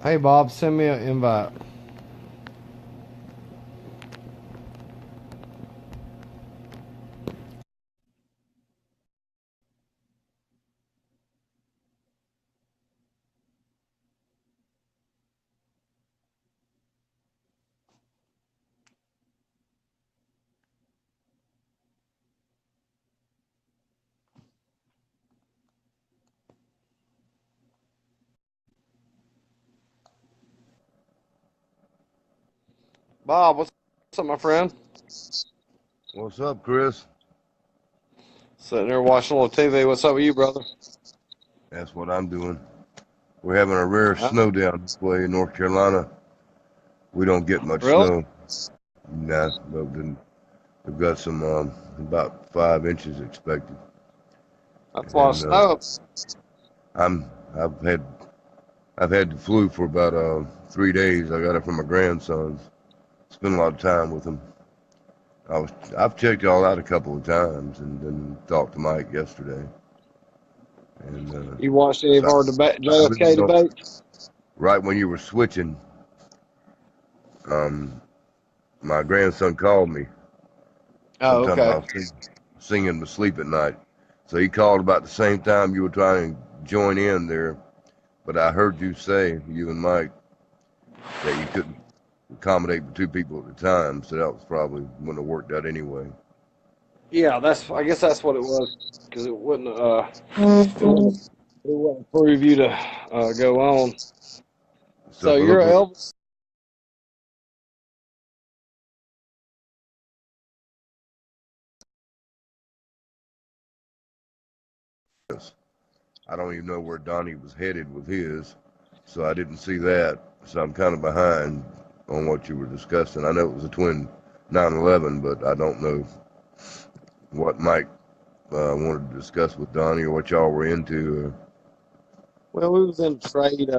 Hey Bob, send me an invite. Bob, what's up, my friend? What's up, Chris? Sitting there watching a little TV. What's up with you, brother? That's what I'm doing. We're having a rare Huh? snow down this way in North Carolina. We don't get much Really? snow. Nah, but we've got some about 5 inches expected. That's a lot of And snow. I'm I've had I've had the flu for about 3 days. I got it from my grandson. Spent a lot of time with him. I've checked y'all out a couple of times and then talked to Mike yesterday. And You watched any of so our I really JFK don't. debates? Right when you were switching, um, my grandson called me. Oh, Sometimes okay. I'll sing him to sleep at night. So he called about the same time you were trying to join in there. But I heard you say, you and Mike, that you couldn't accommodate the two people at the time. So that was probably wouldn't have worked out anyway. Yeah, I guess that's what it was, because it wouldn't prove you to go on. So So if it you're looked a like Elvis. this, I don't even know where Donnie was headed with his. So I didn't see that. So I'm kind of behind on what you were discussing. I know it was a twin 911, but I don't know what Mike wanted to discuss with Donnie or what y'all were into. Well, we was in trade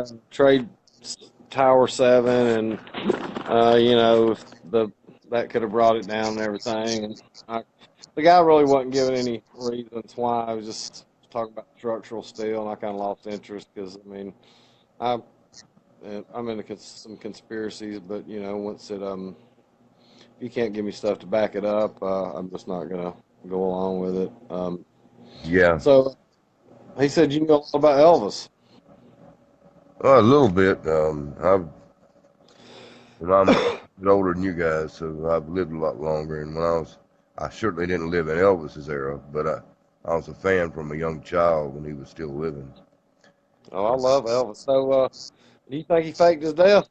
Tower 7, and if that could have brought it down and everything. And the guy really wasn't giving any reasons why. I was just talking about structural steel, and I kind of lost interest because I I'm into some conspiracies, but once if you can't give me stuff to back it up, I'm just not gonna go along with it. Yeah, So he said you know all about Elvis. a little bit. I'm a bit older than you guys, so I've lived a lot longer. And I certainly didn't live in Elvis's era, but I was a fan from a young child when he was still living. Oh, I Uh, love Elvis. So do you think he faked his death?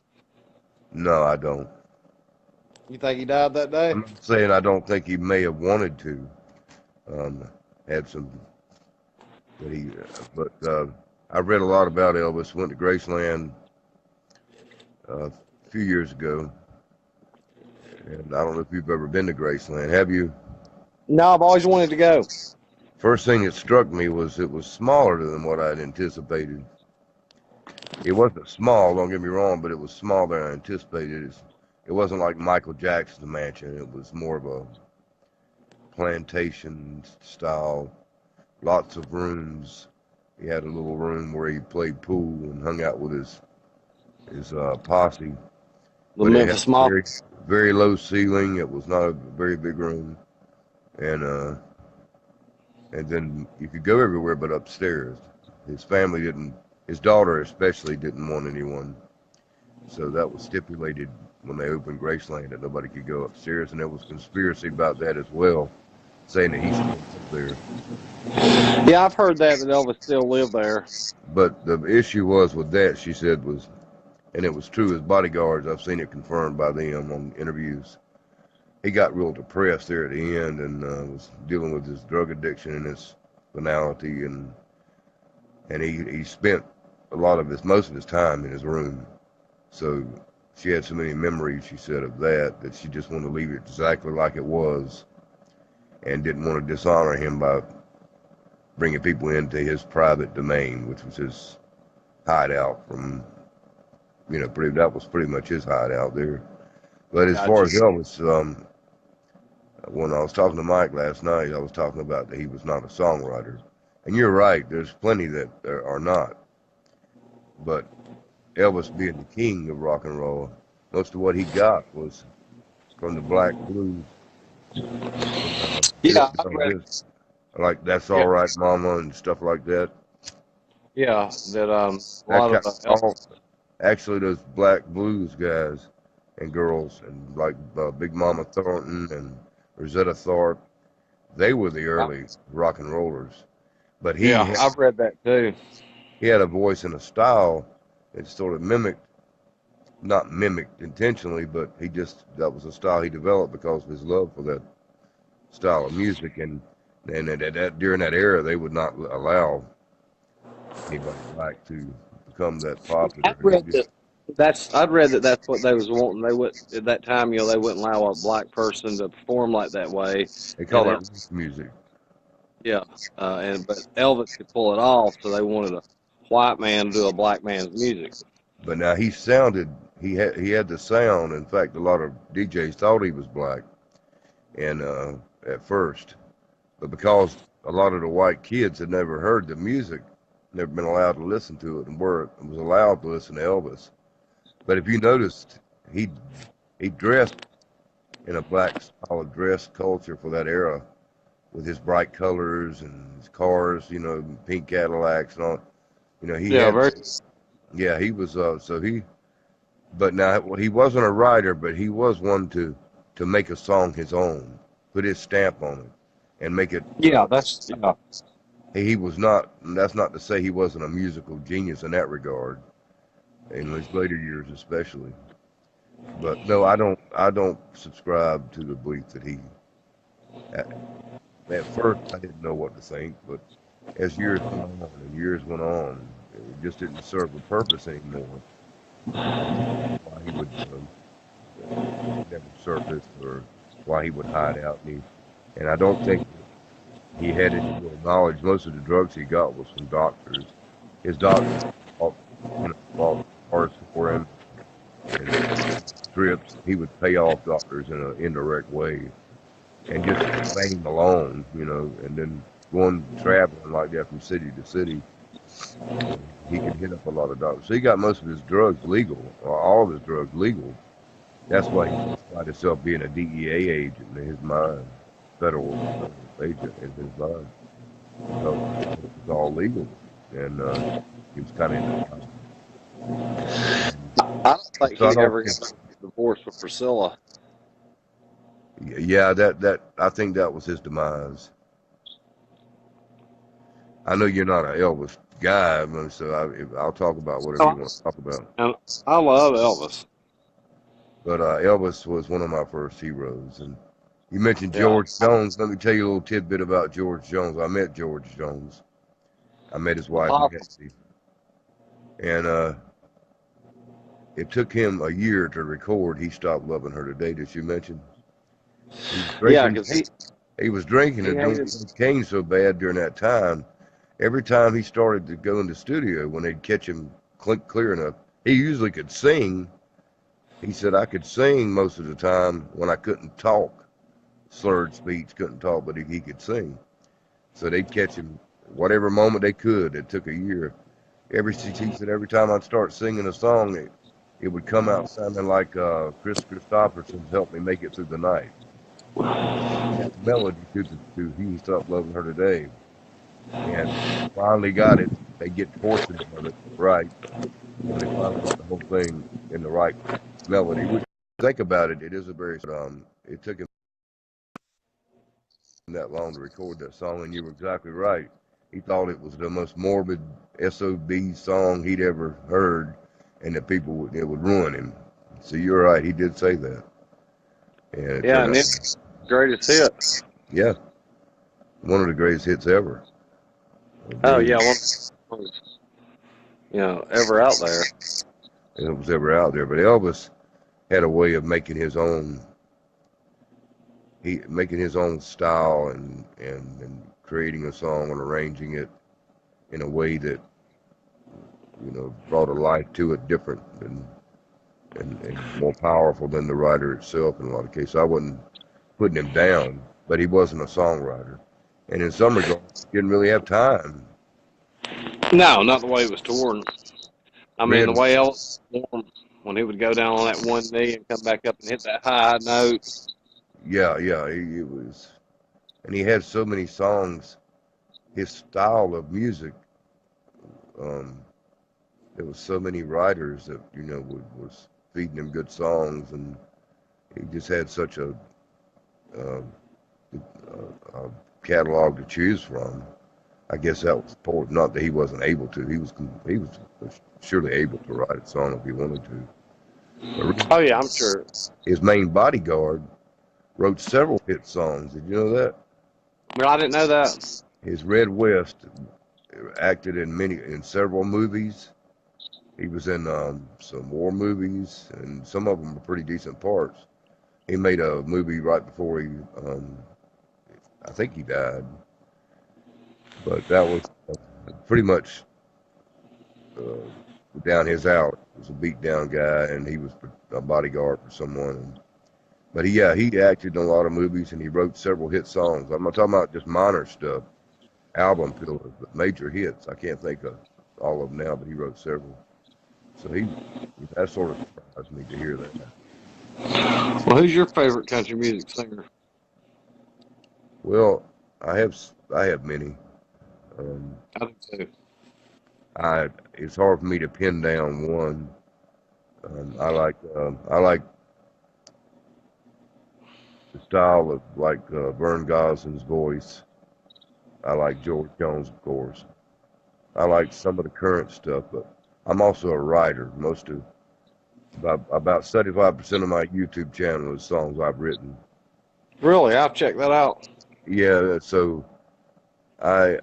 no, I don't. You think he died that day? I'm not saying I don't think he may have wanted to. Um, had some that he, but I read a lot about Elvis. Went to Graceland a few years ago, and I don't know if you've ever been to Graceland. Have you? No, I've always wanted to go. First thing that struck me was it was smaller than what I'd anticipated. It wasn't small, don't get me wrong, but it was smaller than I anticipated. It wasn't like Michael Jackson's mansion. It was more of a plantation style, lots of rooms. He had a little room where he played pool and hung out with his posse. The But it had Memphis a Mob. very low ceiling. It was not a very big room, and and then you could go everywhere but upstairs. His family didn't. His daughter especially didn't want anyone. So that was stipulated when they opened Graceland that nobody could go upstairs, and there was conspiracy about that as well, saying that he still lived there. Yeah, I've heard that Elvis still lived there. But the issue was with that, she said, was, and it was true, his bodyguards, I've seen it confirmed by them on interviews. He got real depressed there at the end and was dealing with his drug addiction and his finality, and he spent most of his time in his room. So she had so many memories, she said, of that she just wanted to leave it exactly like it was and didn't want to dishonor him by bringing people into his private domain, which was his hideout that was pretty much his hideout there. But as far Gotcha. as Elvis, when I was talking to Mike last night, I was talking about that he was not a songwriter. And you're right, there's plenty that are not. But Elvis being the king of rock and roll, most of what he got was from the black blues. And, Yeah, I read. this, like That's Yeah, All Right, Mama, and stuff like that. yeah, that a That lot kind of all actually those black blues guys and girls, and like Big Mama Thornton and Rosetta Tharpe, they were the early rock and rollers. But yeah, I've read that too. he had a voice and a style that sort of mimicked, not mimicked intentionally, but that was a style he developed because of his love for that style of music. And during that era, they would not allow anybody black to become that I've popular. And read that. I'd read that that's what they was wanting. They would at that time, they wouldn't allow a black person to perform like that way, they and call then that race music. yeah, but Elvis could pull it off, so they wanted a white man to do a black man's music. But now he had the sound. In fact, a lot of DJs thought he was black, and at first, but because a lot of the white kids had never heard the music, never been allowed to listen to it, and was allowed to listen to Elvis. But if you noticed, he he dressed in a black style of dress culture for that era, with his bright colors and his cars, pink Cadillacs and all. He Yeah, had, very. yeah, he was. But now he wasn't a writer, but he was one to make a song his own, put his stamp on it, and make it. Yeah, that's yeah. He was not. That's not to say he wasn't a musical genius in that regard, in his later years especially. But no, I don't. I don't subscribe to the belief that he. At first, I didn't know what to think, but as years went on and years went on, it just didn't serve a purpose anymore. I didn't know why he would never surface, or why he would hide out. And I don't think that he had any real knowledge. Most of the drugs he got was from doctors. His doctors bought, bought cars for him and trips. He would pay off doctors in an indirect way, and just fame alone, and then going traveling like that from city to city, he could hit up a lot of doctors. So he got most of his drugs legal, or all of his drugs legal. That's why he justified himself being a DEA agent in his mind, federal agent in his mind, because it was all legal, and he was kind of in the house. I don't think So I he don't ever think, got divorced with Priscilla. yeah, that I think that was his demise. I know you're not an Elvis guy, so I'll talk about whatever you Oh, want to talk about. and I love Elvis. But Elvis was one of my first heroes. And you mentioned Yeah, George Jones. Let me tell you a little tidbit about George Jones. I met George Jones. I met his wife awesome. Nancy, and it took him a year to record "He Stopped Loving Her Today." Did you mention he was Yeah, drinking? because He was drinking he and doing hated. cocaine so bad during that time. Every time he started to go in the studio, when they'd catch him clear enough, he usually could sing. He said, I could sing most of the time when I couldn't talk, slurred speech, couldn't talk, but he could sing. So they'd catch him whatever moment they could. It took a year. He said every time I'd start singing a song, it would come out sounding like Chris Christopherson's "Help Me Make It Through the Night." That melody to "He Stopped Loving Her Today," and finally got it. They get portions of it right when they finally got the whole thing in the right melody. Which, think about it, it is a very it took him that long to record that song, and you were exactly right. He thought it was the most morbid SOB song he'd ever heard, and that it would ruin him. So you're right, he did say that, and it Yeah, turned and out, it's greatest hit. yeah, one of the greatest hits ever. Oh Believe yeah, me, one ever out there. it was ever out there. But Elvis had a way of making his own style, and creating a song and arranging it in a way that brought a life to it different and more powerful than the writer itself in a lot of cases. I wasn't putting him down, but he wasn't a songwriter, and in some regards, he didn't really have time. No, not the way it was torn. I mean, the Red, way Elvis performed when he would go down on that one knee and come back up and hit that high note. yeah, yeah, he was, and he had so many songs. His style of music, um, there was so many writers that was feeding him good songs, and he just had such uh, a catalog to choose from. I guess that was part. Not that he wasn't able to. He was surely able to write a song if he wanted to. But Oh yeah, I'm sure. his main bodyguard wrote several hit songs. Did you know that? But I didn't know that. His Red West acted in several movies. He was in some war movies, and some of them were pretty decent parts. He made a movie right before I think he died, but that was pretty much uh, down his alley. He was a beat down guy, and he was a bodyguard for someone. But he acted in a lot of movies, and he wrote several hit songs. I'm not talking about just minor stuff, album fillers, but major hits. I can't think of all of them now, but he wrote several. So that sort of surprised me to hear that. Well, who's your favorite country music singer? Well, I have many. Um, I do too. it's hard for me to pin down one. I like the style of like Vern Gosling's voice. I like George Jones, of course. I like some of the current stuff, but I'm also a writer. About 75% of my YouTube channel is songs I've written. Really, I'll check that out. Yeah, so I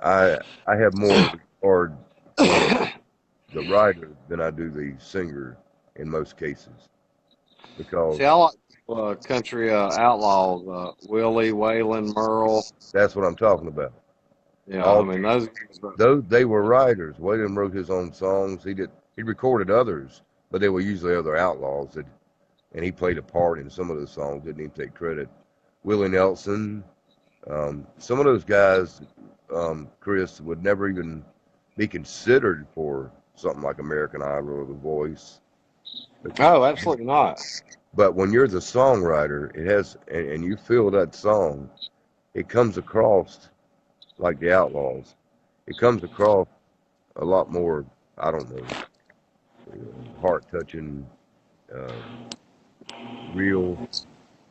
I I have more regard for the writer than I do the singer in most cases because See, I like country outlaws, Willie, Waylon, Merle. that's what I'm talking about. Yeah, I All mean those. those they were writers. William wrote his own songs. He recorded others, but they were usually other outlaws and he played a part in some of those songs. Didn't even take credit. Willie Nelson, some of those guys, Chris, would never even be considered for something like American Idol or The Voice. Oh, absolutely not. But when you're the songwriter, it has, and you feel that song, it comes across like the Outlaws. It comes across a lot more, I don't know, heart touching, uh, real,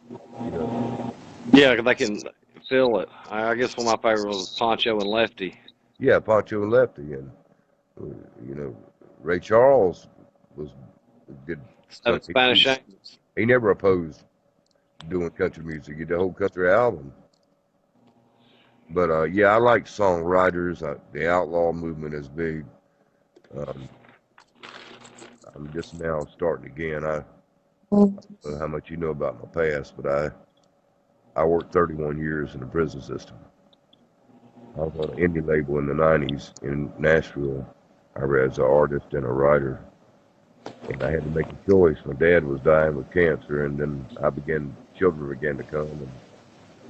you know. Yeah, they can feel it. I guess one of my favorites was Poncho and Lefty. Yeah, Pancho and Lefty, and you know, Ray Charles was did Seven country. Spanish Angels. He never opposed doing country music. He did the whole country album. But yeah, I like songwriters. The outlaw movement is big. Um, I'm just now starting again. I don't know how much you know about my past, but I worked 31 years in the prison system. I was on an indie label in the 90s in Nashville. I read as an artist and a writer, and I had to make a choice. My dad was dying with cancer, and then children began to come, and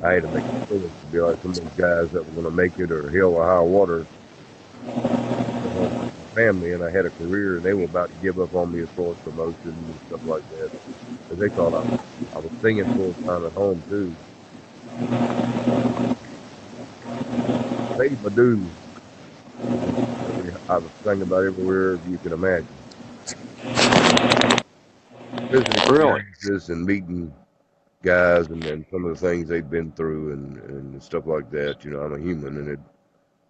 I had to make a choice to be like some of those guys that were going to make it or hell or high water. Come home to my family, and I had a career, and they were about to give up on me as far as promotion and stuff like that. Because they thought I was singing full time at home too. Paid my dues. I was singing about everywhere you can imagine. Prison Really? experiences and meeting guys and some of the things they've been through and stuff like that. I'm a human, and it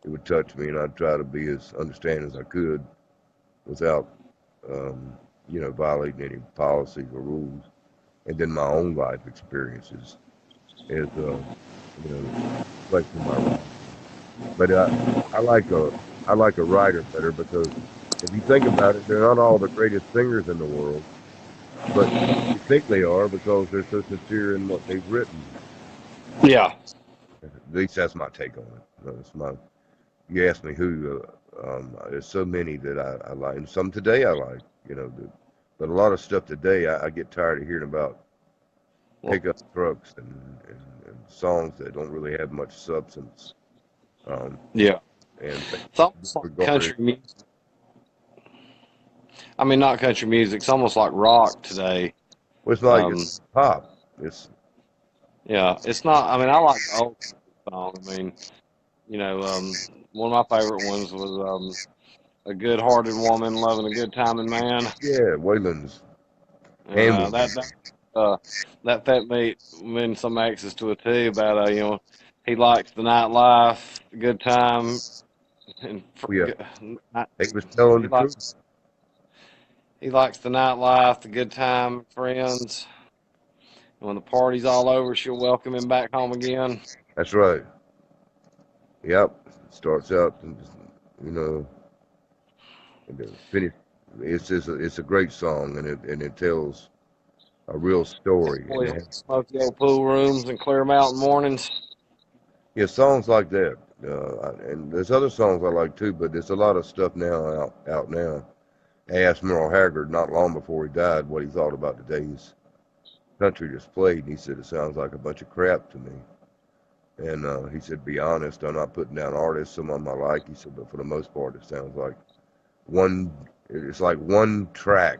would touch me, and I'd try to be as understanding as I could without, violating any policies or rules. And then my own life experiences is, reflecting my writing. But I like a writer better because if you think about it, they're not all the greatest singers in the world, but you think they are because they're so sincere in what they've written. Yeah. At least that's my take on it. You asked me who. There's so many that I like, and some today I like. But a lot of stuff today I get tired of hearing about Well, pickup trucks and songs that don't really have much substance. Um, yeah. and It's almost like regarded. country music. I mean, not country music. It's almost like rock today. Well, it's like Um, it's pop. It's yeah, it's not. I mean, I like the old song. I mean, one of my favorite ones was "A Good-Hearted Woman Loving a Good-Timing Man." yeah, Waylon's And and uh, that fit me in some access to a T about he likes the nightlife, the good time, and yeah, not, he was telling he the truth. likes the nightlife, the good time, friends. And when the party's all over, she'll welcome him back home again. That's right. Yep. Starts out, and you know, and then finish. It's a great song, and it tells a real story. And Boy, it has, smoky old pool rooms and Clear Mountain mornings. yeah, songs like that. And there's other songs I like too, but there's a lot of stuff now out now. I asked Merle Haggard not long before he died what he thought about today's country that's played, and he said it sounds like a bunch of crap to me. And he said, be honest, I'm not putting down artists. Some of them I like. He said, but for the most part, it sounds like one. It's like one track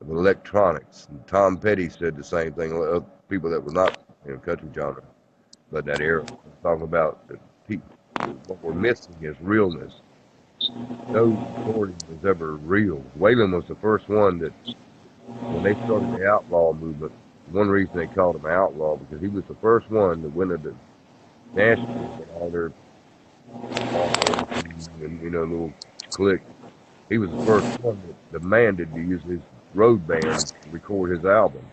of electronics. And Tom Petty said the same thing. People that were not in country genre, but that era, talking about the people. What we're missing is realness. No recording was ever real. Waylon was the first one that, when they started the outlaw movement, one reason they called him outlaw because he was the first one that went into Nashville with all their bars and little cliques. He was the first one that demanded to use his road band to record his album,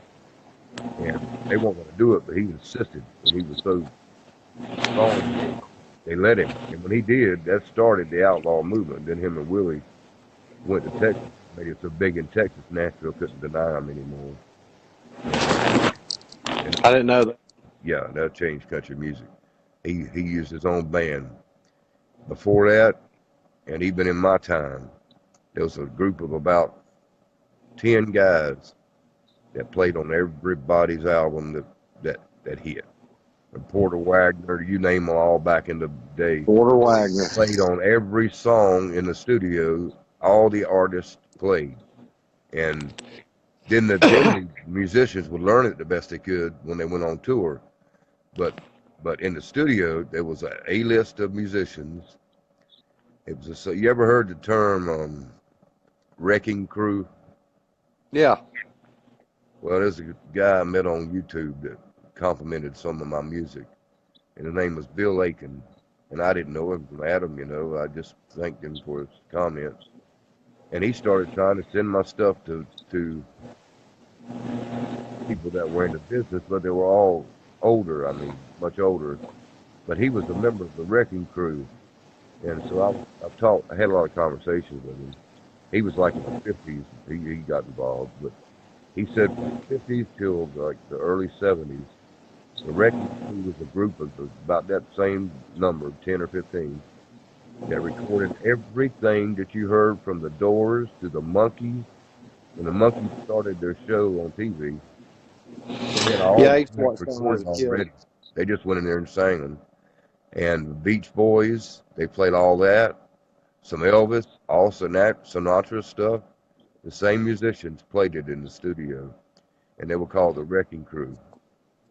and they weren't going to do it, but he insisted, and he was so strong that they let him. And when he did, that started the outlaw movement. Then him and Willie went to Texas, made it so big in Texas, Nashville couldn't deny him anymore. And I didn't know that. yeah, that changed country music. He used his own band. Before that, and even in my time, there was a group of about 10 guys that played on everybody's album that hit. From Porter Wagner, you name them all back in the day, Porter Wagner. played on every song in the studio. All the artists played, and then the musicians would learn it the best they could when they went on tour. But in the studio, there was a list of musicians. It was so you ever heard the term wrecking crew? Yeah. Well, there's a guy I met on YouTube that complimented some of my music, and his name was Bill Aiken. And I didn't know him from Adam, I just thanked him for his comments. And he started trying to send my stuff to people that were in the business, but they were all older, I mean, much older. But he was a member of the wrecking crew. And so I had a lot of conversations with him. He was like in the 50s, he got involved, but he said from the 50s till like the early 70s, the wrecking crew was a group of about that same number, 10 or 15, that recorded everything that you heard from the Doors to the Monkees. When the Monkees started their show on TV, they had all Yeah, I the used to tracks watch them as recorded a kid. already. They just went in there and sang them. And the Beach Boys, they played all that. Some Elvis, all Sinatra stuff. The same musicians played it in the studio, and they were called the Wrecking Crew.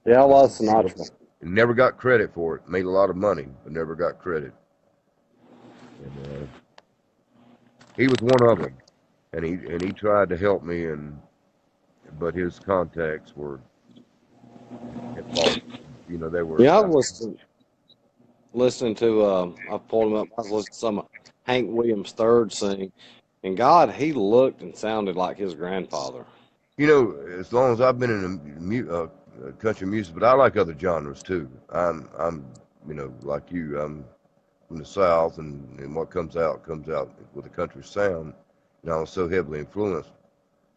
Yeah, I And love Sinatra. never got credit for it. Made a lot of money, but never got credit. And he was one of them. And he tried to help me, but his contacts were at fault. They were Yeah, I out of was listening to I pulled him up. I was listening to some Hank Williams third sing, and God, he looked and sounded like his grandfather. As long as I've been in country music, but I like other genres too. I'm like you. I'm from the South, and what comes out with a country sound. I was so heavily influenced.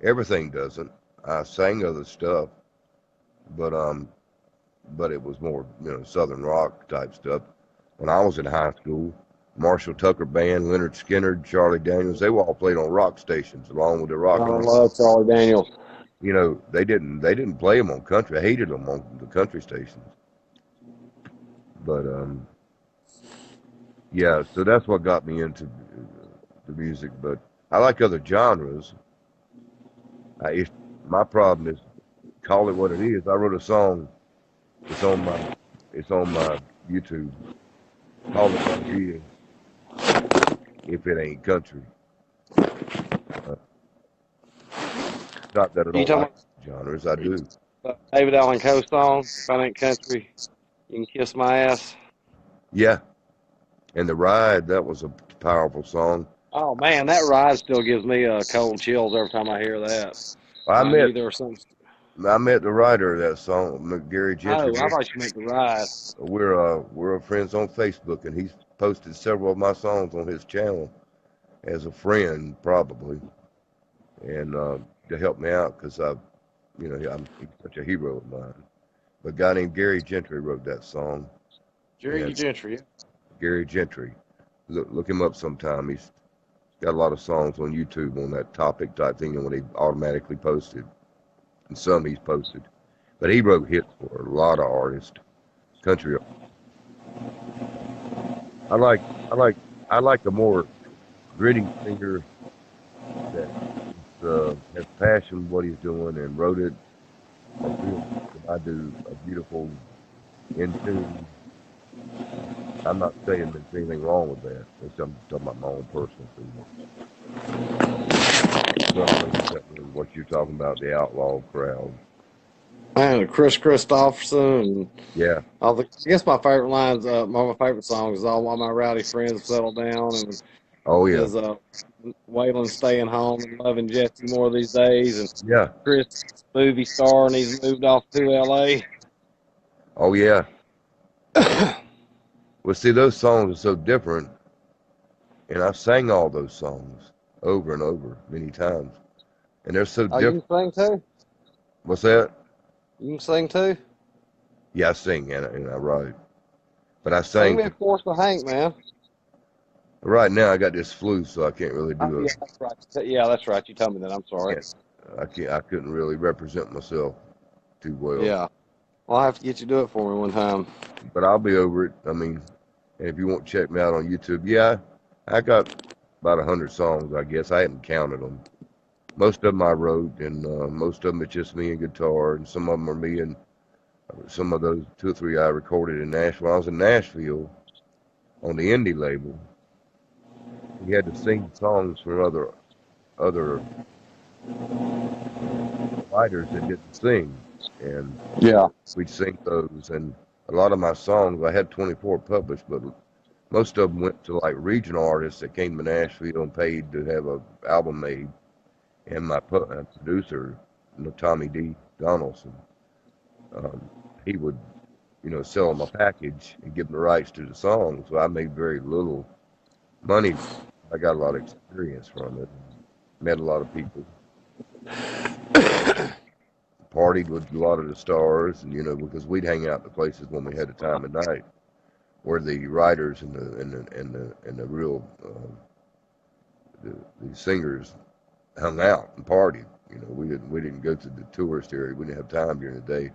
Everything doesn't. I sang other stuff, but it was more Southern rock type stuff. When I was in high school, Marshall Tucker Band, Leonard Skinner, Charlie Daniels, they were all played on rock stations along with the I rock and roll. love Charlie Daniels. They didn't play them on country. I hated them on the country stations. But yeah, so that's what got me into the music. But I like other genres. It's, my problem is call it what it is. I wrote a song. It's on my it's on my YouTube. Call it what it is. If it ain't country, uh, not that I You don't talking like genres. I do. about David Allen Coe song? If I ain't country, you can kiss my ass. Yeah, and the ride that was a powerful song. Oh man, that ride still gives me cold chills every time I hear that. I I met knew there was something. I met the writer of that song, Gary Gentry. Oh, I thought you meant the ride. We're friends on Facebook, and he's posted several of my songs on his channel as a friend, probably, and to help me out because he's such a hero of mine. But a guy named Gary Gentry wrote that song, Jerry and Gentry. Gary Gentry, look him up sometime. He's got a lot of songs on YouTube on that topic type thing, and when he automatically posted, and some he's posted, but he wrote hits for a lot of artists, country. I like I like I like a more gritty singer that has passion in what he's doing and wrote it a real than I do a beautiful in tune. I'm not saying there's anything wrong with that. I'm just talking about my own personal feelings. What you're talking about, the outlaw crowd. And Chris Christopherson and Yeah. all the. I guess my favorite lines, one of my favorite songs is "All My Rowdy Friends Settle Down," and Oh yeah. is Waylon staying home and loving Jesse more these days, and Yeah. Chris is a movie star and he's moved off to L.A. Oh yeah. Well, see, those songs are so different, and I've sang all those songs over and over many times, and they're so Oh, you different. can sing too? What's that? You can sing too? Yeah, I sing and I write, but I Sing sang me a chorus of Hank, man. right now. I got this flu, so I can't really Oh, do yeah, it. that's right. Yeah, that's right. You told me that. I'm sorry. Can't I can't I couldn't really represent myself too well, Yeah. Well, I'll have to get you to do it for me one time. but I'll be over it. I mean, and if you want to check me out on YouTube, yeah, I got about 100 songs. I guess I hadn't counted them. Most of them I wrote, and most of them it's just me and guitar, and some of them are me and some of those two or three I recorded in Nashville. I was in Nashville on the indie label. We had to sing songs for other writers that didn't sing, and Yeah. we'd sing those. And a lot of my songs, I had 24 published, but most of them went to like regional artists that came to Nashville and paid to have a album made. And my producer, Tommy D. Donaldson, um, he would, sell them a package and give them the rights to the song. So I made very little money. I got a lot of experience from it. Met a lot of people. Partied with a lot of the stars, and because we'd hang out the places when we had the time of night, where the writers and the real the singers hung out and partied. We didn't go to the tourist area. We didn't have time during the day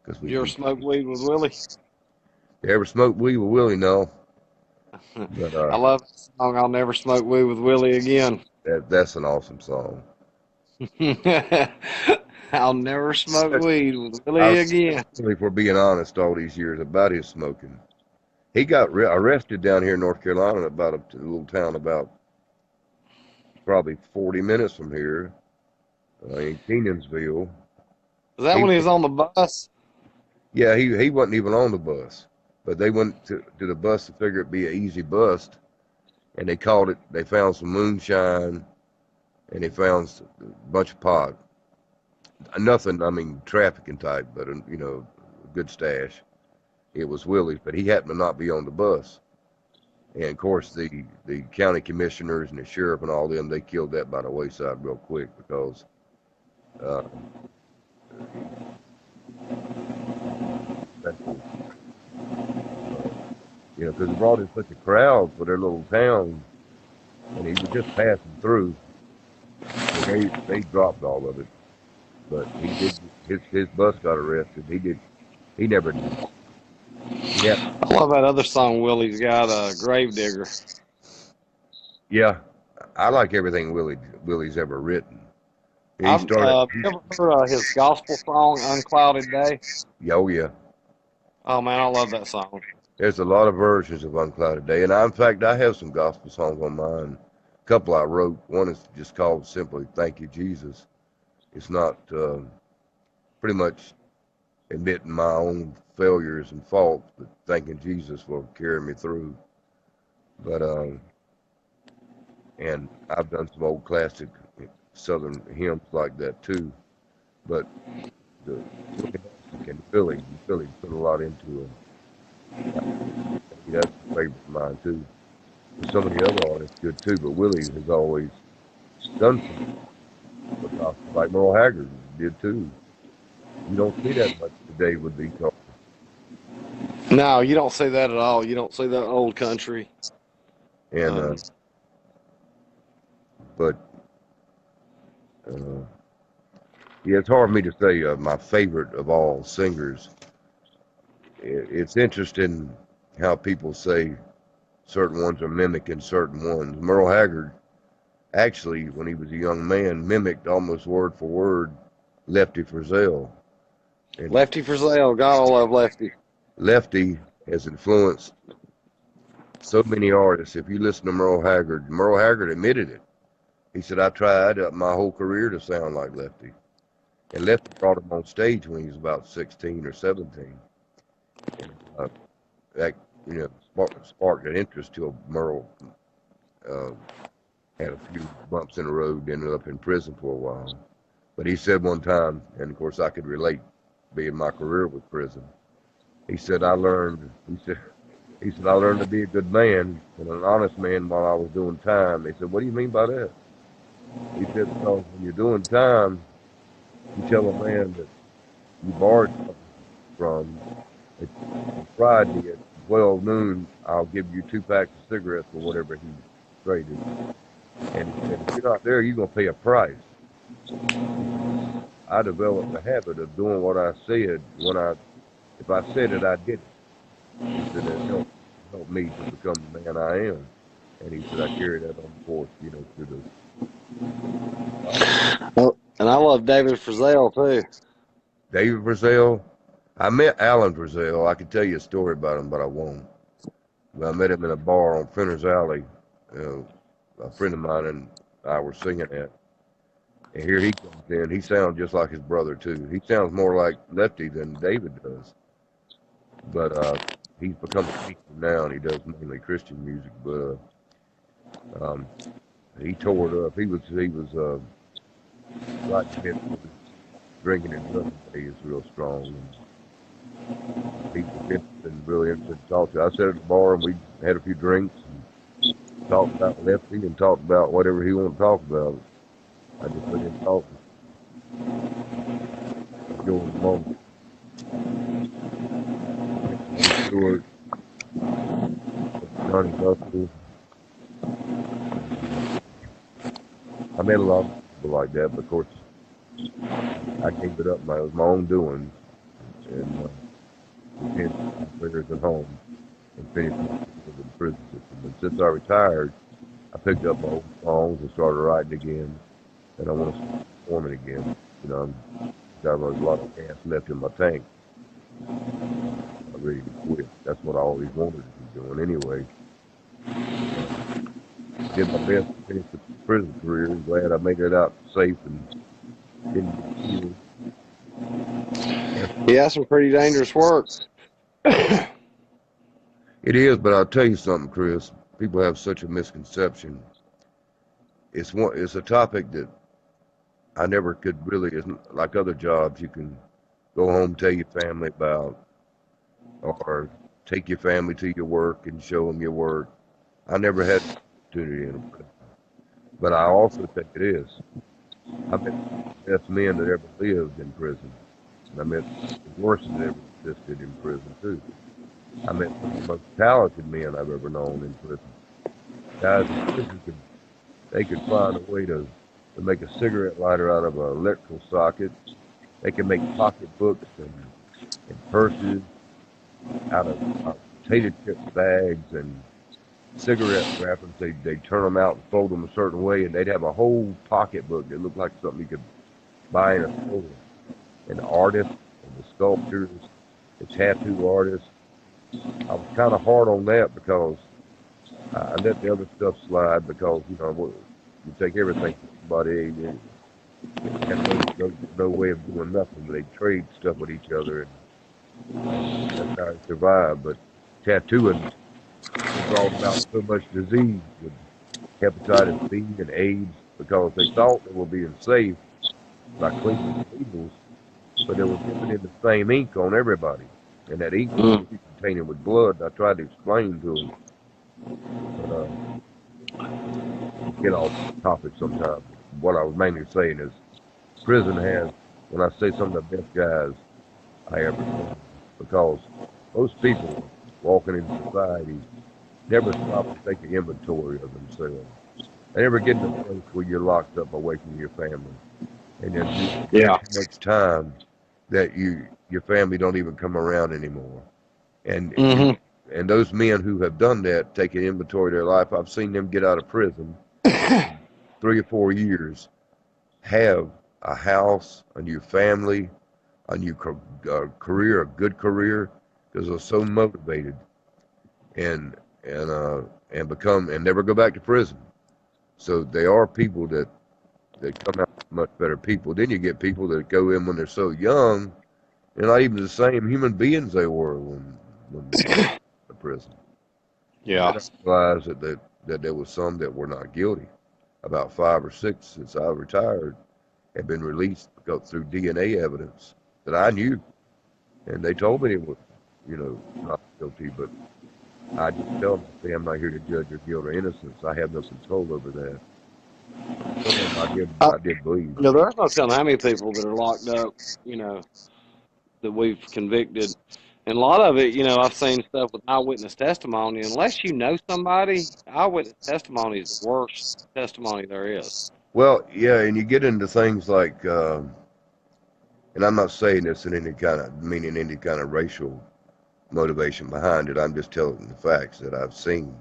because Did you ever smoke weed with Willie? you ever smoked weed with Willie? No, but I love that song. I'll never smoke weed with Willie again. that's an awesome song. I'll never smoke weed with I Willie was again. really, for being honest, all these years about his smoking. He got arrested down here in North Carolina, about a little town about probably 40 minutes from here, in Kenansville. Is that He, when he was on the bus? yeah, he wasn't even on the bus, but they went to the bus to figure it'd be an easy bust, and they called it. They found some moonshine, and they found a bunch of pot. Nothing, I mean, trafficking type, but a good stash. It was Willie's, but he happened to not be on the bus. And of course, the county commissioners and the sheriff and all them, they killed that by the wayside real quick because, uh, because it brought in such a crowd for their little town, and he was just passing through, so they dropped all of it. But he did. His bus got arrested. He never did. Yeah, I love that other song Willie's got, Gravedigger. yeah. I like everything Willie's ever written. He I've started. ever heard his gospel song "Unclouded Day." Oh yeah, Oh man, I love that song. there's a lot of versions of Unclouded Day, and in fact, I have some gospel songs on mine. A couple I wrote. One is just called simply "Thank You, Jesus." It's not pretty much admitting my own failures and faults, but thanking Jesus for carrying me through. But and I've done some old classic Southern hymns like that too. But the Willie Nelson and Billy put a lot into it. That's a favorite of mine too. But some of the other artists good too. But Willie has always done some gospel, like Merle Haggard did too. You don't see that much today with these artists. No, you don't see that at all. You don't see that old country. And Um, but uh, yeah, it's hard for me to say my favorite of all singers. It's interesting how people say certain ones are mimicking certain ones. Merle Haggard actually, when he was a young man, mimicked almost word for word Lefty Frizzell. And Lefty Frizzell, God, I love Lefty. Lefty has influenced so many artists. If you listen to Merle Haggard admitted it. He said, I tried my whole career to sound like Lefty. And Lefty brought him on stage when he was about 16 or 17. And that, sparked an interest till Merle uh, had a few bumps in the road, ended up in prison for a while. But he said one time, and of course I could relate, being my career with prison. He said, he said, I learned to be a good man and an honest man while I was doing time. They said, what do you mean by that? He said, because when you're doing time, you tell a man that you borrowed something from, that on Friday at 12 noon, I'll give you 2 packs of cigarettes or whatever he traded. And he said, if you're not there, you're going to pay a price. He said, I developed the habit of doing what I said if I said it, I did it. He said, it helped me to become the man I am. And he said, I carry that on the force, through the Oh, and I love David Frizzell too. David Frizzell. I met Alan Frizzell. I could tell you a story about him, but I won't. I met him in a bar on Printer's Alley. A friend of mine and I were singing at. And here he comes in. He sounds just like his brother, too. He sounds more like Lefty than David does. But he's become a Christian now, and he does mainly Christian music. But um, he tore it up. He was right in his drinking and drugging days real strong. And he was interested, really interested to talk to. I sat at the bar, and we had a few drinks and talked about Lefty and talked about whatever he wanted to talk about. I just let him talk. Enjoy the moment. Lee Stewart, Johnny Buckle. I met a lot of people like that, but of course, I gave it up. It was my own doing, and attended prayers at home and finished my in the prison system. And since I retired, I picked up my old songs and started writing again, and I want to start performing again. I'm got a lot of gas left in my tank. I'm ready to quit. That's what I always wanted to be doing anyway. Did my best to finish the prison career. Glad I made it out safe and didn't get killed. Yeah, that's some pretty dangerous work. It is, but I'll tell you something, Chris. People have such a misconception. It's a topic that I never could really, isn't like other jobs you can go home, tell your family about, or take your family to your work and show them your work. I never had the opportunity in a prison, but I also think it is. I met the best men that ever lived in prison, and I met the worst that ever existed in prison too. I met some of the most talented men I've ever known in prison. Guys in prison they could find a way to make a cigarette lighter out of an electrical socket. They can make pocketbooks and purses out of potato chip bags, and cigarette wrappers. They turn them out and fold them a certain way, and they'd have a whole pocketbook that looked like something you could buy in a store. And the artists and the sculptors, the tattoo artists. I was kind of hard on that because I let the other stuff slide because you take everything from somebody. They had no way of doing nothing, but they trade stuff with each other, and that's how they survive. But tattooing brought about so much disease with hepatitis B and AIDS because they thought they were being safe by cleaning the needles, but they were dipping in the same ink on everybody, and that ink was Mm. contained with blood. I tried to explain to them, but get off topic sometimes. What I was mainly saying is, prison has, when I say some of the best guys I ever known, because most people walking in society never stop to take an inventory of themselves. They never get in a place where you're locked up away from your family, and then you Yeah. spend too much time that your family don't even come around anymore. And you Hmm. and those men who have done that, take an inventory of their life, I've seen them get out of prison in 3 or 4 years, have a house, a new family, a new career, a good career, because they're so motivated and and become and never go back to prison. So they are people that come out much better people. Then you get people that go in when they're so young, they're not even the same human beings they were when they went to prison. And Yeah. then I realized that there was some that were not guilty. About 5 or 6 since I retired had been released because through DNA evidence that I knew, and they told me they were, not guilty. But I just tell them, I say, I'm not here to judge your guilt or innocence. I have no control over that. Some of them Uh, I did believe. there's no telling how many people that are locked up, you know, that we've convicted. And a lot of it, I've seen stuff with eyewitness testimony. Unless you know somebody, eyewitness testimony is the worst testimony there is. Well, yeah, and you get into things like, and I'm not saying this in any kind of meaning any kind of racial motivation behind it. I'm just telling the facts that I've seen.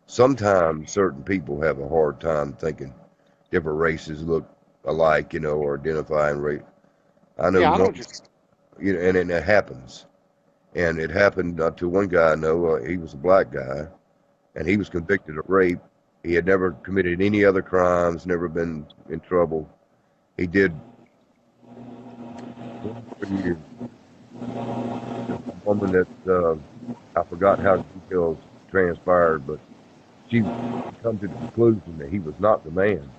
Sometimes certain people have a hard time thinking different races look alike, or identifying race. I know Yeah, I know one, what you're. and it happens. And it happened to one guy I know. He was a black guy, and he was convicted of rape. He had never committed any other crimes, never been in trouble. He did 23 years. There was a woman that I forgot how details transpired, but she come to the conclusion that he was not the man.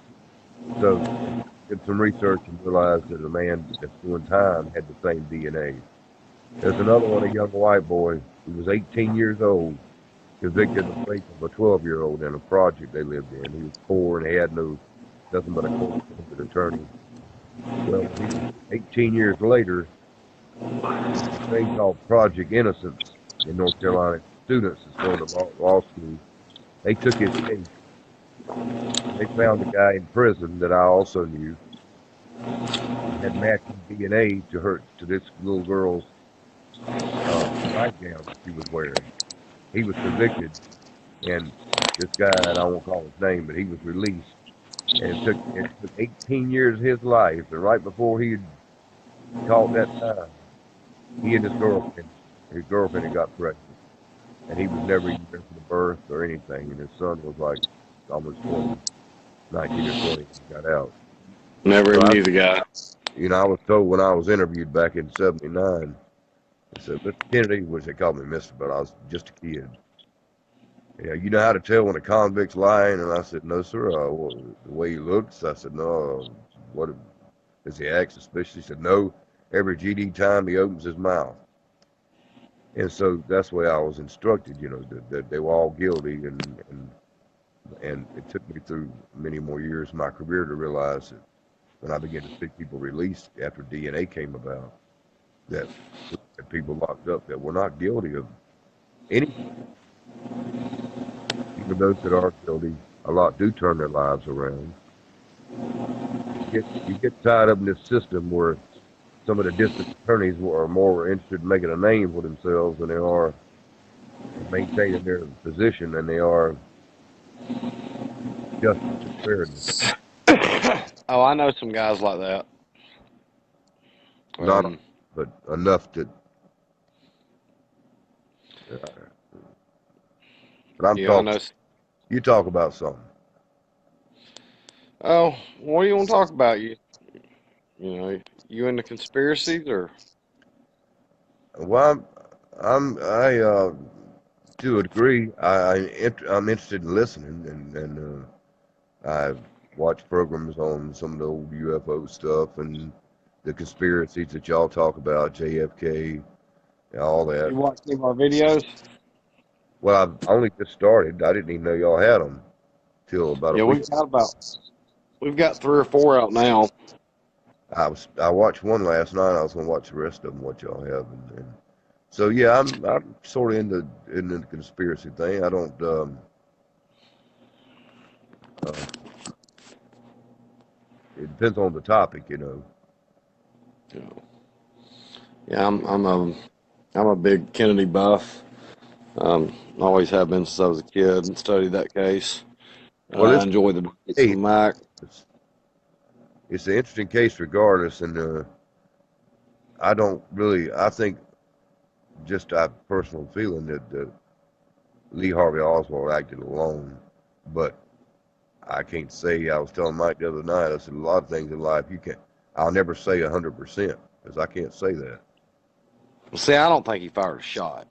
So they did some research and realized that the man that's doing time had the same DNA. There's another one, a young white boy who was 18 years old, convicted of rape of a 12-year-old in a project they lived in. He was poor and he had nothing but a court-appointed attorney. Well, when he was 18 years later, a thing called Project Innocence in North Carolina, students that's going to law school, they took his case. They found a guy in prison that I also knew had matching DNA to this little girl's nightgown that she was wearing. He was convicted, and this guy, and I won't call his name, but he was released, and it took 18 years of his life, and right before he had caught that time, he and his girlfriend had got pregnant, and he was never even there for the birth or anything, and his son was like almost 20, 19 or 20 when he got out. Never So even knew the guy. I was told when I was interviewed back in '79, they said, Mr. Kennedy, which they called me Mister, but I was just a kid. Yeah, you know how to tell when a convict's lying? And I said, no, sir. Well, the way he looks, I said, no. What does he act suspicious? He said, no. Every GD time he opens his mouth. And so that's the way I was instructed, that they were all guilty. And it took me through many more years of my career to realize that when I began to see people released after DNA came about, that we had people locked up that were not guilty of anything. Even those that are guilty, a lot do turn their lives around. You get tied up in this system where some of the district attorneys are more interested in making a name for themselves than they are and maintaining their position than they are justice and fairness. Oh, I know some guys like that. Not, Um, but enough to. Uh, but I'm yeah, I talking. know. You talk about something. Oh, what do you want to talk about? You know, you into conspiracies or? Well, I to a degree, I'm interested in listening, and I watch programs on some of the old UFO stuff and the conspiracies that y'all talk about, JFK, all that. You watch any of our videos? Well, I've only just started. I didn't even know y'all had them till about a Yeah, week. we've got 3 or 4 out now. I watched one last night. I was gonna watch the rest of them. What y'all have, and so yeah, I'm sort of into the conspiracy thing. I don't. Uh, it depends on the topic, you know. Yeah, I'm a big Kennedy buff. Always have been since I was a kid and studied that case. Well, I enjoy the debates hey, with Mike. it's it's an interesting case regardless, and I don't really. I think just a personal feeling that Lee Harvey Oswald acted alone, but I can't say. I was telling Mike the other night. I said a lot of things in life you can't. I'll never say 100% because I can't say that. See, I don't think he fired a shot.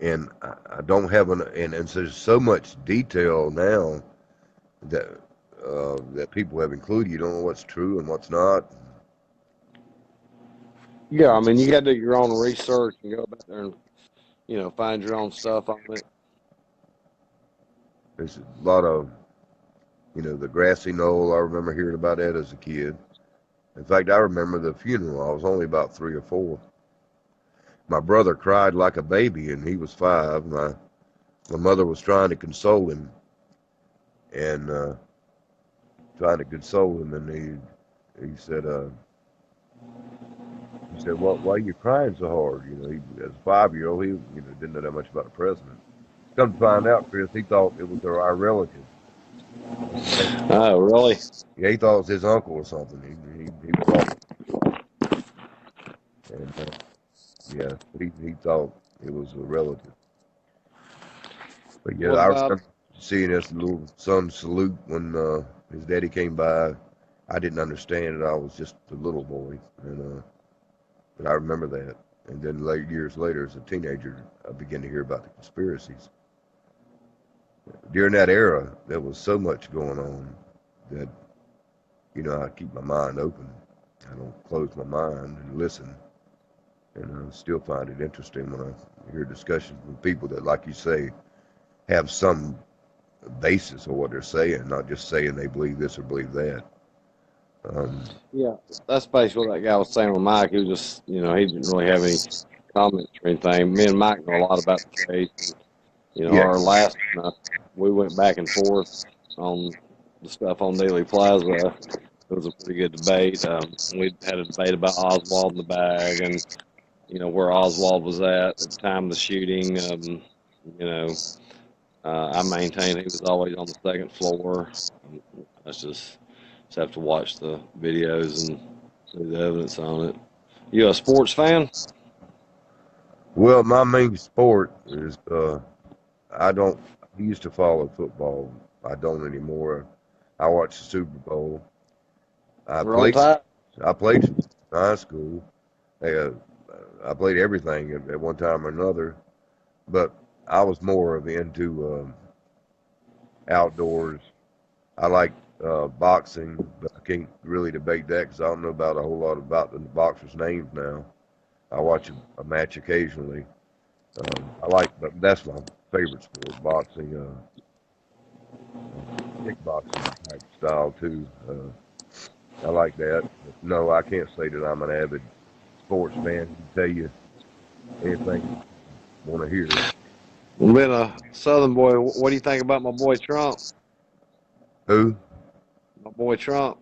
And I don't have and so there's so much detail now that that people have included. You don't know what's true and what's not. Yeah, I mean, you got to do your own research and go back there and find your own stuff on it. There's a lot of the grassy knoll. I remember hearing about that as a kid. In fact, I remember the funeral. I was only about 3 or 4. My brother cried like a baby, and he was 5. My mother was trying to console him and and he said, "Well, why are you crying so hard?" As a 5-year-old, he didn't know that much about the president. Come to find out, Chris, he thought it was our relative. Oh, really? Yeah, he thought it was his uncle or something. He was all and yeah, he thought it was a relative. But yeah, What I about? remember seeing his little son salute when his daddy came by. I didn't understand it. I was just a little boy, and but I remember that. And then years later, as a teenager, I began to hear about the conspiracies. During that era, there was so much going on that I keep my mind open. I don't close my mind and listen, and I still find it interesting when I hear discussions with people that, like you say, have some basis of what they're saying, not just saying they believe this or believe that. Um, Yeah, that's basically what that guy was saying with Mike. He was just, he didn't really have any comments or anything. Me and Mike know a lot about the case. And, yeah, our last one, we went back and forth on the stuff on Daily Plaza. It was a pretty good debate. We had a debate about Oswald in the bag and, where Oswald was at the time of the shooting. You know, I maintained he was always on the second floor. That's just have to watch the videos and see the evidence on it. You a sports fan? well, my main sport is I don't I used to follow football. I don't anymore. I watch the Super Bowl. I Roll played Tide? I played in high school. Uh, I played everything at one time or another, but I was more of into outdoors. I like boxing, but I can't really debate that because I don't know about a whole lot about the boxers' names now. I watch a match occasionally. But that's my favorite sport, boxing, kickboxing type style too. I like that. But no, I can't say that I'm an avid sports fan. I can tell you anything you want to hear. Been a Southern boy. What do you think about my boy Trump? Who? My boy Trump.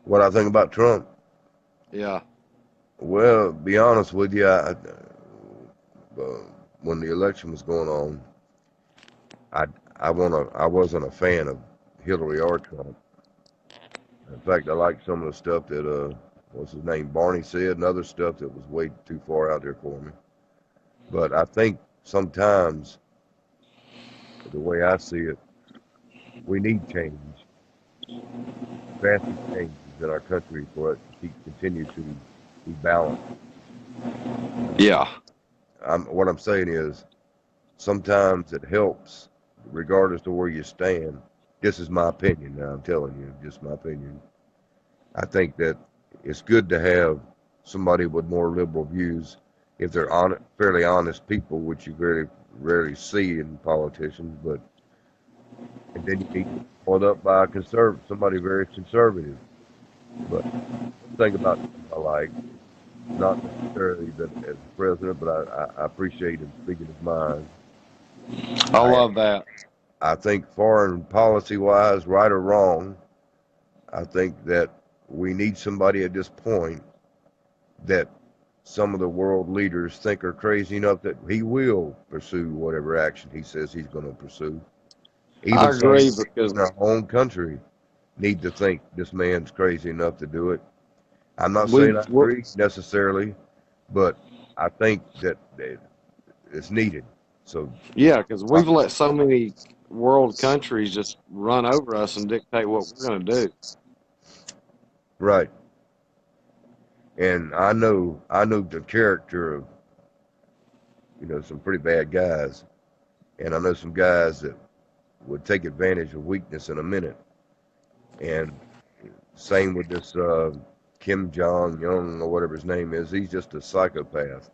What I think about Trump? Yeah. Well, be honest with you, when the election was going on, I I wasn't a fan of Hillary or Trump. In fact, I liked some of the stuff that what's his name, Barney said, and other stuff that was way too far out there for me. But I think sometimes, the way I see it, we need change, drastic changes in our country for it to continue to be balanced. Yeah, What I'm saying is, sometimes it helps, regardless of where you stand. This is my opinion now, I'm telling you, just my opinion. I think that it's good to have somebody with more liberal views if they're fairly honest people, which you very rarely see in politicians. But and then you need to be followed up by a somebody very conservative. But one thing about Trump I like, not necessarily that as president, but I appreciate him speaking his mind. I I love that. I think foreign policy wise, right or wrong, I think that we need somebody at this point that some of the world leaders think are crazy enough that he will pursue whatever action he says he's going to pursue. I Even some agree in because our own country need to think this man's crazy enough to do it. I'm not saying we, I we're, agree necessarily, but I think that it's needed. So, yeah, because uh, we've let so many world countries just run over us and dictate what we're going to do. right. And I know the character of some pretty bad guys, and I know some guys that would take advantage of weakness in a minute. And same with this Kim Jong Un or whatever his name is. He's just a psychopath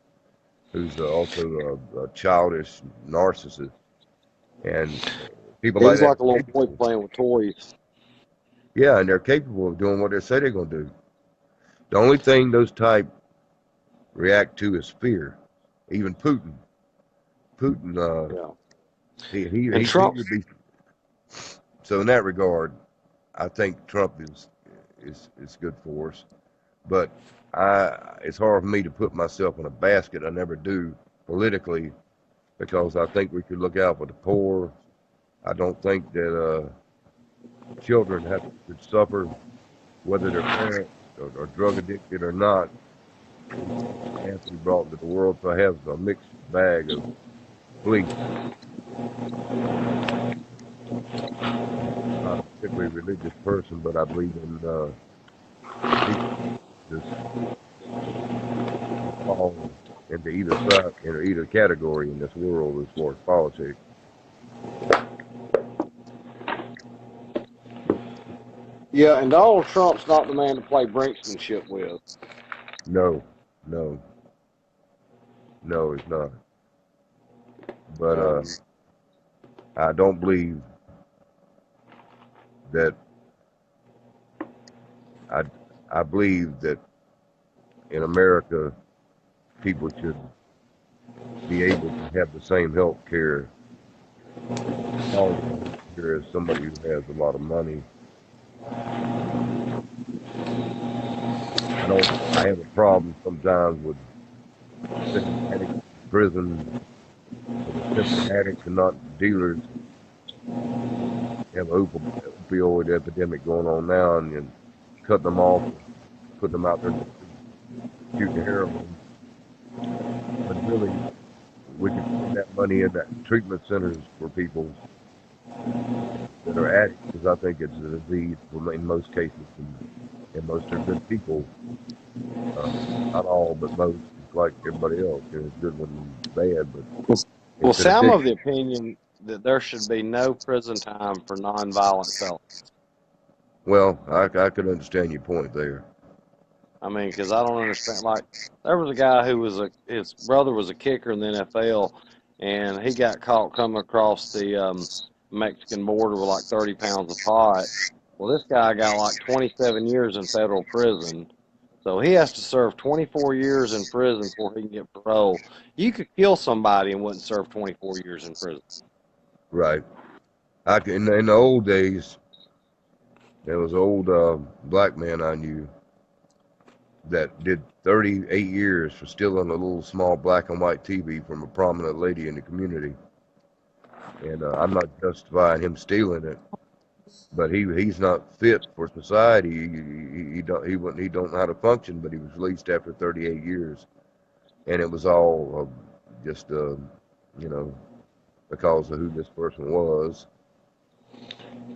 who's also a childish narcissist. And people like He's that like a are little boy capable. playing with toys. Yeah, and they're capable of doing what they say they're going to do. The only thing those type react to is fear. Even Putin. Putin, Yeah, and he Trump. would be. So in that regard, I think Trump is good for us. But it's hard for me to put myself in a basket. I never do politically because I think we should look out for the poor. I don't think that children should suffer whether their parents are drug addicted or not. These things have to be brought into the world. So I have a mixed bag of beliefs. I'm not a particularly religious person, but I believe in people just fall into either side, into either category in this world as far as politics. Yeah, and Donald Trump's not the man to play brinksmanship with. No, no, no, it's not. But Um, I don't believe that I I believe that in America people should be able to have the same health care, quality of health care as somebody who has a lot of money. I don't. I have a problem sometimes with sending addicts to prison for the simple addicts and not dealers. We have an opioid epidemic going on now, and cutting them off, putting them out there in the streets, shooting heroin. When really we could spend that money in that treatment centers for people that are addicts, because I think it's a disease in most cases, and most are good people. Not all, but most. It's like everybody else. It's good when bad, but well, it's an see, I'm of addiction. the opinion that there should be no prison time for nonviolent felons. Well, I could understand your point there. I mean, because I don't understand. Like, there was a guy who was his brother was a kicker in the NFL, and he got caught coming across the Mexican border with like 30 pounds of pot. Well, this guy got like 27 years in federal prison. So he has to serve 24 years in prison before he can get parole. You could kill somebody and wouldn't serve 24 years in prison. Right. In the old days, there was an old black man I knew that did 38 years for stealing a little small black and white TV from a prominent lady in the community. And I'm not justifying him stealing it, but he's not fit for society. He don't know how to function. But he was released after 38 years, and it was all just you know because of who this person was.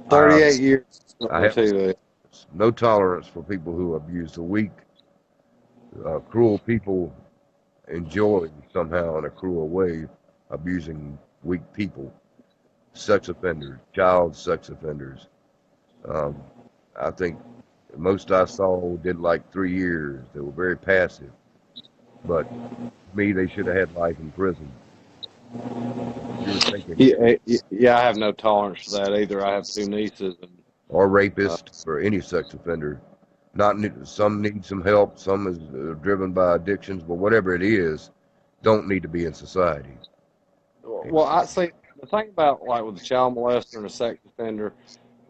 I 38 years I on have TV. no tolerance for people who abuse the weak. Cruel people enjoy somehow in a cruel way abusing weak people, sex offenders, child sex offenders. Um, I think most I saw did like 3 years. They were very passive, but to me, they should have had life in prison. You're thinking, Yeah, I have no tolerance for that either. I have two nieces, and or uh, rapist, or any sex offender. Not some need some help, some is driven by addictions, but whatever it is, don't need to be in society. well, I see the thing about like with the child molester and a sex offender,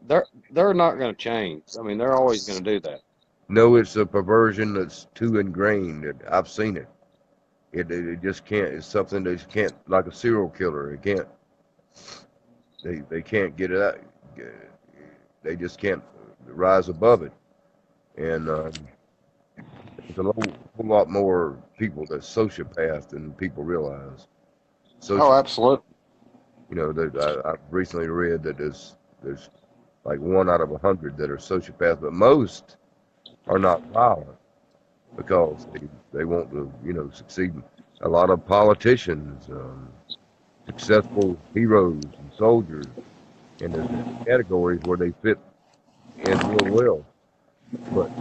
they're not going to change. I mean, they're always going to do that. No, it's a perversion that's too ingrained. I've seen it. It just can't. It's something that can't, like a serial killer. It can't. They can't get it out. They just can't rise above it. And there's a whole lot more people that's sociopath than people realize. Oh, Social, absolutely. I've recently read that there's like 1 out of 100 that are sociopaths, but most are not violent because they want to succeed. A lot of politicians, successful heroes and soldiers, and there's categories where they fit in real well. But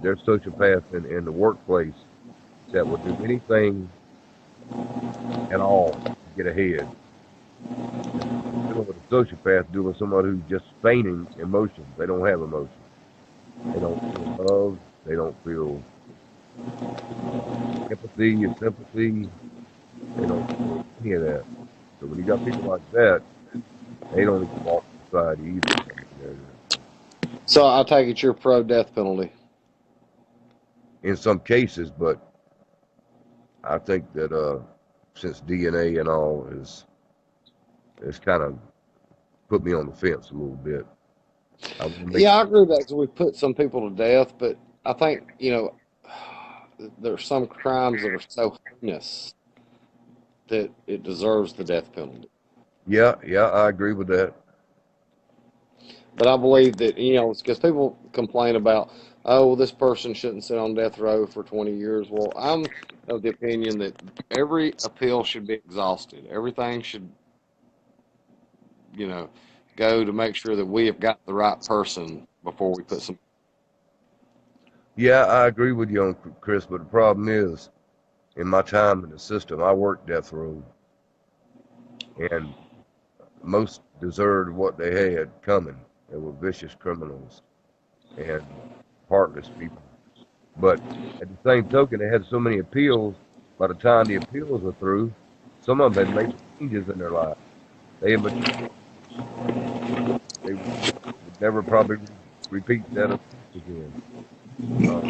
there's sociopaths in the workplace that will do anything at all to get ahead. Dealing with a sociopath, dealing with someone who's just feigning emotions. They don't have emotions. They don't feel love. They don't feel empathy or sympathy. They don't feel any of that. So when you got people like that, they don't even walk in society either. So I take it you're pro death penalty. In some cases, but I think that since DNA and all is kind of put me on the fence a little bit. I want to make Yeah, I agree with that because we put some people to death, but I think there's some crimes that are so heinous that it deserves the death penalty. yeah, I agree with that. But I believe that, it's because people complain about, oh, well, this person shouldn't sit on death row for 20 years. Well, I'm of the opinion that every appeal should be exhausted. Everything should, you know, go to make sure that we have got the right person before we put some. Yeah, I agree with you on Chris, but the problem is, in my time in the system, I worked death row, and most deserved what they had coming. They were vicious criminals and heartless people. But at the same token, they had so many appeals. By the time the appeals were through, some of them had made changes in their life. They had matured. They would never probably repeat that offense again. Uh,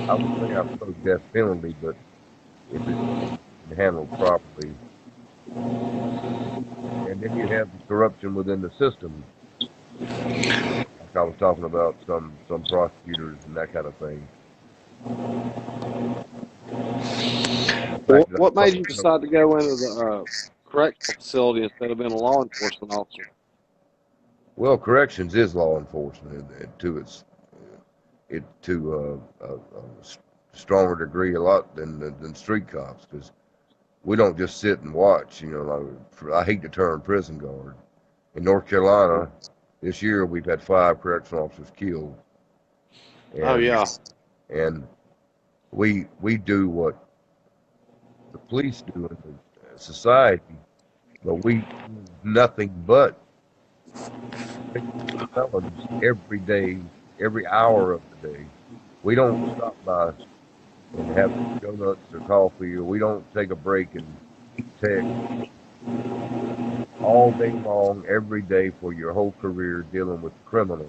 I would say I pro death penalty, but if it's handled properly, and then you have the corruption within the system, like I was talking about some prosecutors and that kind of thing. The fact that What I made you decide to go into the correctional facility instead of being a law enforcement officer? well, corrections is law enforcement, and to it to a stronger degree a lot than street cops, because we don't just sit and watch. I hate the term prison guard. In North Carolina, this year we've had 5 correctional officers killed, Oh, and yeah. and we do what the police do in the society, but we do nothing but felons every day, every hour of the day. We don't stop by and have donuts or coffee, or we don't take a break and text. all day long, every day for your whole career dealing with criminals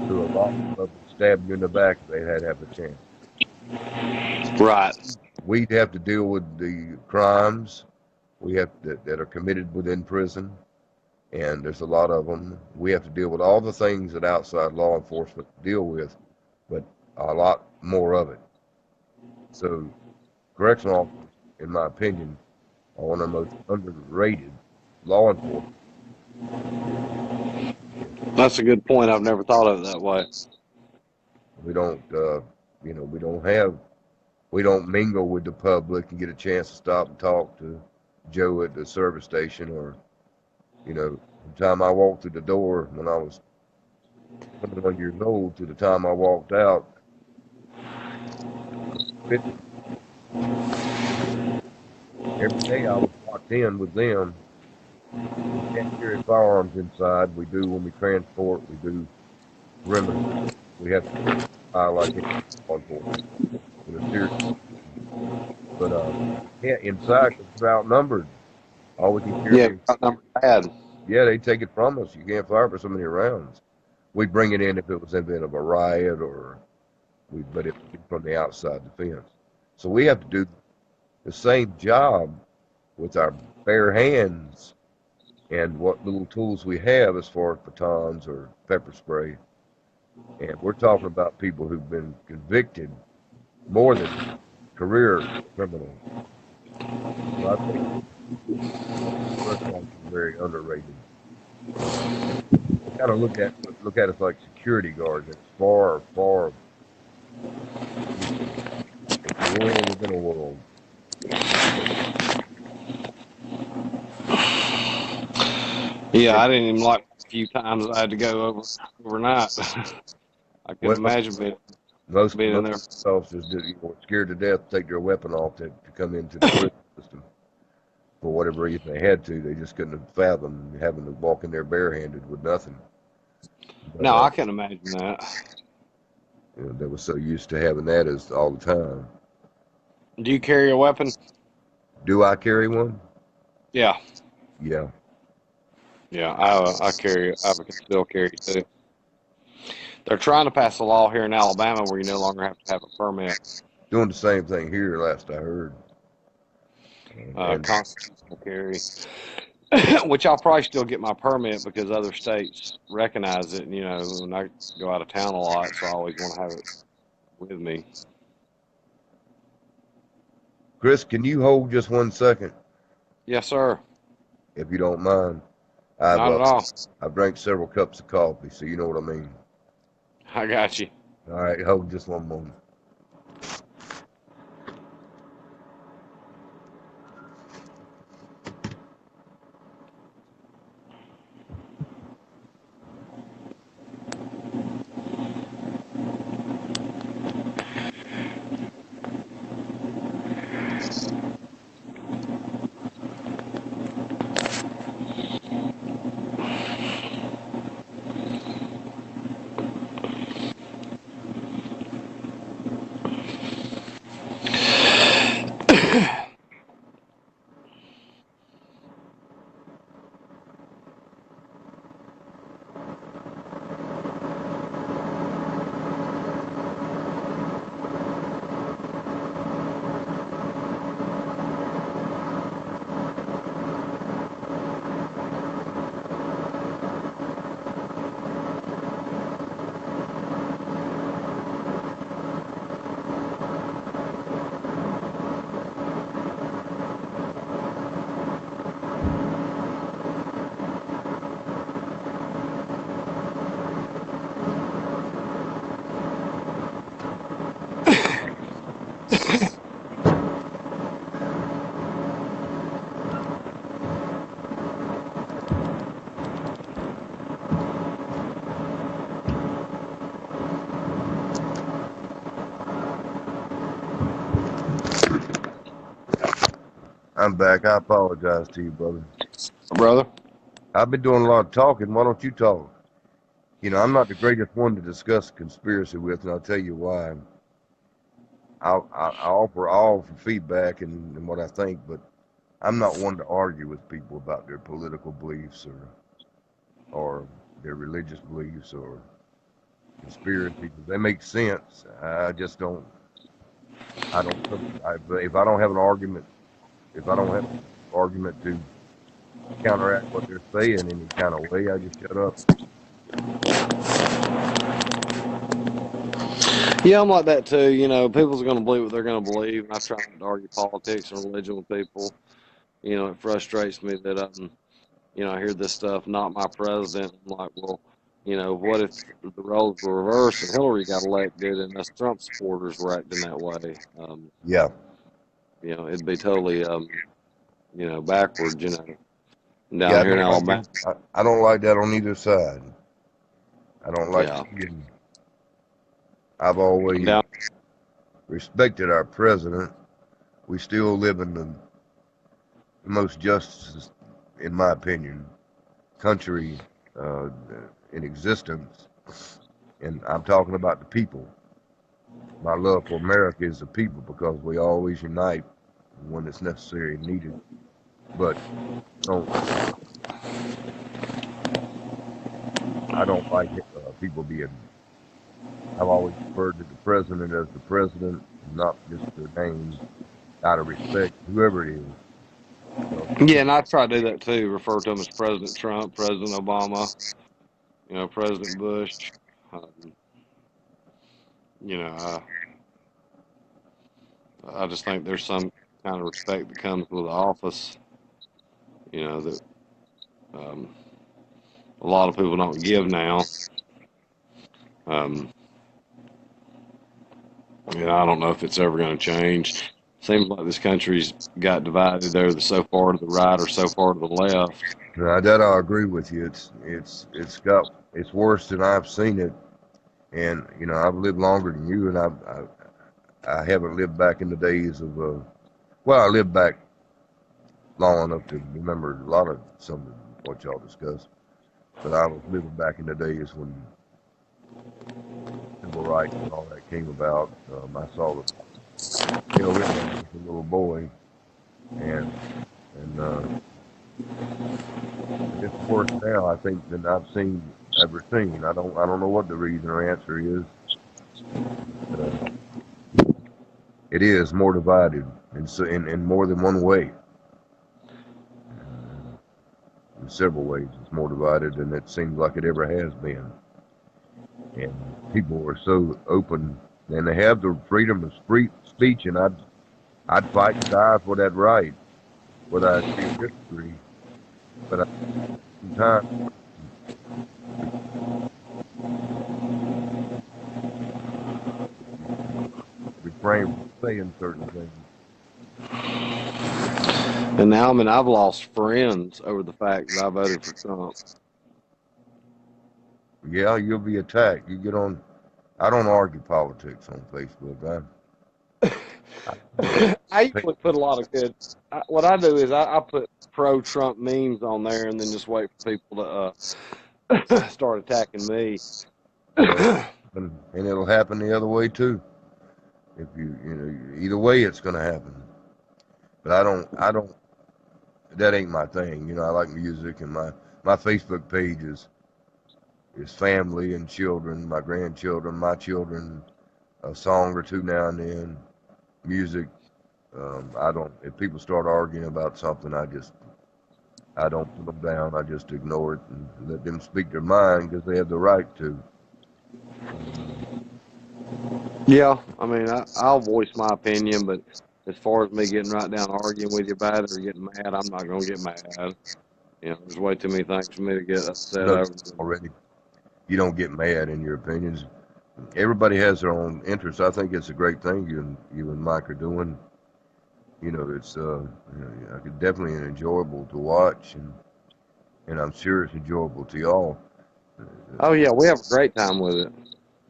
who a lot of them stab you in the back if they had have a chance. Right. We'd have to deal with the crimes that are committed within prison, and there's a lot of them. We have to deal with all the things that outside law enforcement deal with, but a lot more of it. So correctional officers, in my opinion, are one of the most underrated law enforcement. That's a good point. I've never thought of it that way. We don't, we don't mingle with the public and get a chance to stop and talk to Joe at the service station, or from the time I walked through the door when I was 21 years old to the time I walked out. Every day I was locked in with them. We can't carry firearms inside. We do when we transport. We do perimeter. We have to file like in law enforcement in a serious. But yeah, inside because we're outnumbered. All we can Yeah, carry, number bad. yeah, they take it from us. You can't fire for so many rounds. We bring it in if it was in the event of a riot, but it would be from the outside defense. So we have to do the same job with our bare hands and what little tools we have as far as batons or pepper spray. And we're talking about people who've been convicted more than career criminals. So I think correctional officers are very underrated. Kind of look at us like security guards. It's far, far a world within a world. Yeah, I didn't even like a few times I had to go overnight. I couldn't Well, imagine being in there. most officers were scared to death to take their weapon off to come into the prison system for whatever reason they had to. They just couldn't fathom having to walk in there barehanded with nothing. But No, I can't imagine that. they were so used to having that as all the time. Do you carry a weapon? Do I carry one? Yeah, Yeah. yeah. I carry. I can still carry too. They're trying to pass a law here in Alabama where you no longer have to have a permit. Doing the same thing here, last I heard. And Constitutional carry, which I'll probably still get my permit because other states recognize it. And, when I go out of town a lot, so I always want to have it with me. Chris, can you hold just 1 second, Yes, sir. if you don't mind? I've Not at all. I've drank several cups of coffee, so you know what I mean. I got you. All right, hold just one moment. I'm back. I apologize to you, brother. Brother? I've been doing a lot of talking. Why don't you talk? I'm not the greatest one to discuss conspiracy with, and I'll tell you why. I offer all for feedback and what I think, but I'm not one to argue with people about their political beliefs or their religious beliefs or conspiracies. If they make sense, I just don't. I don't. If I don't have an argument, if I don't have an argument to counteract what they're saying in any kind of way, I just shut up. Yeah, I'm like that too. You know, people's going to believe what they're going to believe, and I try not to argue politics and religion with people. You know, it frustrates me that you know, I hear this stuff, not my president. I'm like, well, you know, what if the roles were reversed and Hillary got elected and us Trump supporters were acting that way? Yeah, You know, it'd be totally, you know, backwards, you know, yeah. down here in Alabama. I don't like that on either side. I don't like Yeah. seeing. I've always Down, respected our president. We still live in the most just, in my opinion, country uh, in existence, and I'm talking about the people. My love for America is the people because we always unite when it's necessary and needed. But don't I don't like people being. I've always referred to the president as the president, not just their name, out of respect, whoever it is. Because yeah, and I try to do that too, refer to him as President Trump, President Obama, you know, President Bush. Um, you know, I just think there's some kind of respect that comes with the office, you know, that um, a lot of people don't give now. Um, and I don't know if it's ever going to change. Seems like this country's got divided. They're so far to the right or so far to the left. that I agree with you. It's worse than I've seen it, and I've lived longer than you, and I haven't lived back in the days of well, I lived back long enough to remember a lot of some of what y'all discussed, but I was living back in the days when civil rights and all that came about. I saw the tail end of it as a little boy, and and it's worse now, I think, than I've ever seen. I don't know what the reason or answer is. It is more divided in more than one way. In several ways, it's more divided than it seems like it ever has been. And people are so open, and they have the freedom of speech, and I'd fight and die for that right, whether I agree or disagree. But sometimes refrain from saying certain things. And now, I mean, I've lost friends over the fact that I voted for Trump. Yeah, you'll be attacked. You get on. I don't argue politics on Facebook. I usually put a lot of good. What I do is I put pro-Trump memes on there, and then just wait for people to start attacking me. Well, and it'll happen the other way too. If either way, it's going to happen. But I don't. That ain't my thing. I like music, and my Facebook page is family and children, my grandchildren, my children, a song or two now and then, music. I don't. If people start arguing about something, I don't put them down. I just ignore it and let them speak their mind because they have the right to. Yeah, I mean, I'll voice my opinion, but as far as me getting right down arguing with you about it or getting mad, I'm not going to get mad. You know, there's way too many things for me to get You upset know over. already. You don't get mad in your opinions. Everybody has their own interests. I think it's a great thing you and Mike are doing. It's I could definitely enjoyable to watch, and I'm sure it's enjoyable to y'all. Oh yeah, we have a great time with it.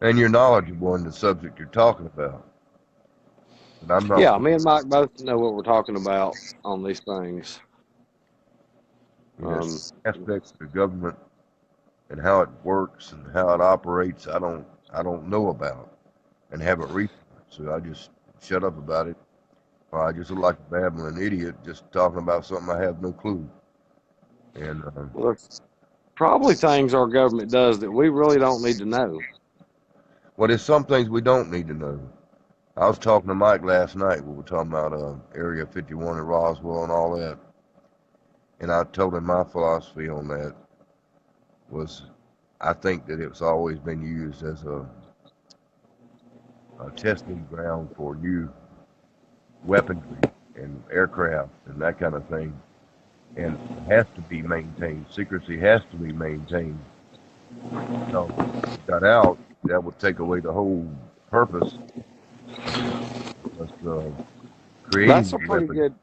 And you're knowledgeable in the subject you're talking about. But I'm not Yeah, one. me and Mike both know what we're talking about on these things. There's Um, aspects of the government and how it works and how it operates. I don't know about and haven't researched, so I just shut up about it Or I just look like a babbling idiot just talking about something I have no clue. And Well, there's probably things our government does that we really don't need to know. well, there's some things we don't need to know. I was talking to Mike last night. We were talking about Area 51 in Roswell and all that. And I told him my philosophy on that was I think that it's always been used as a testing ground for new weaponry and aircraft and that kind of thing. And it has to be maintained. Secrecy has to be maintained. So if it got out, that would take away the whole purpose of creating That's a the pretty weapon. good.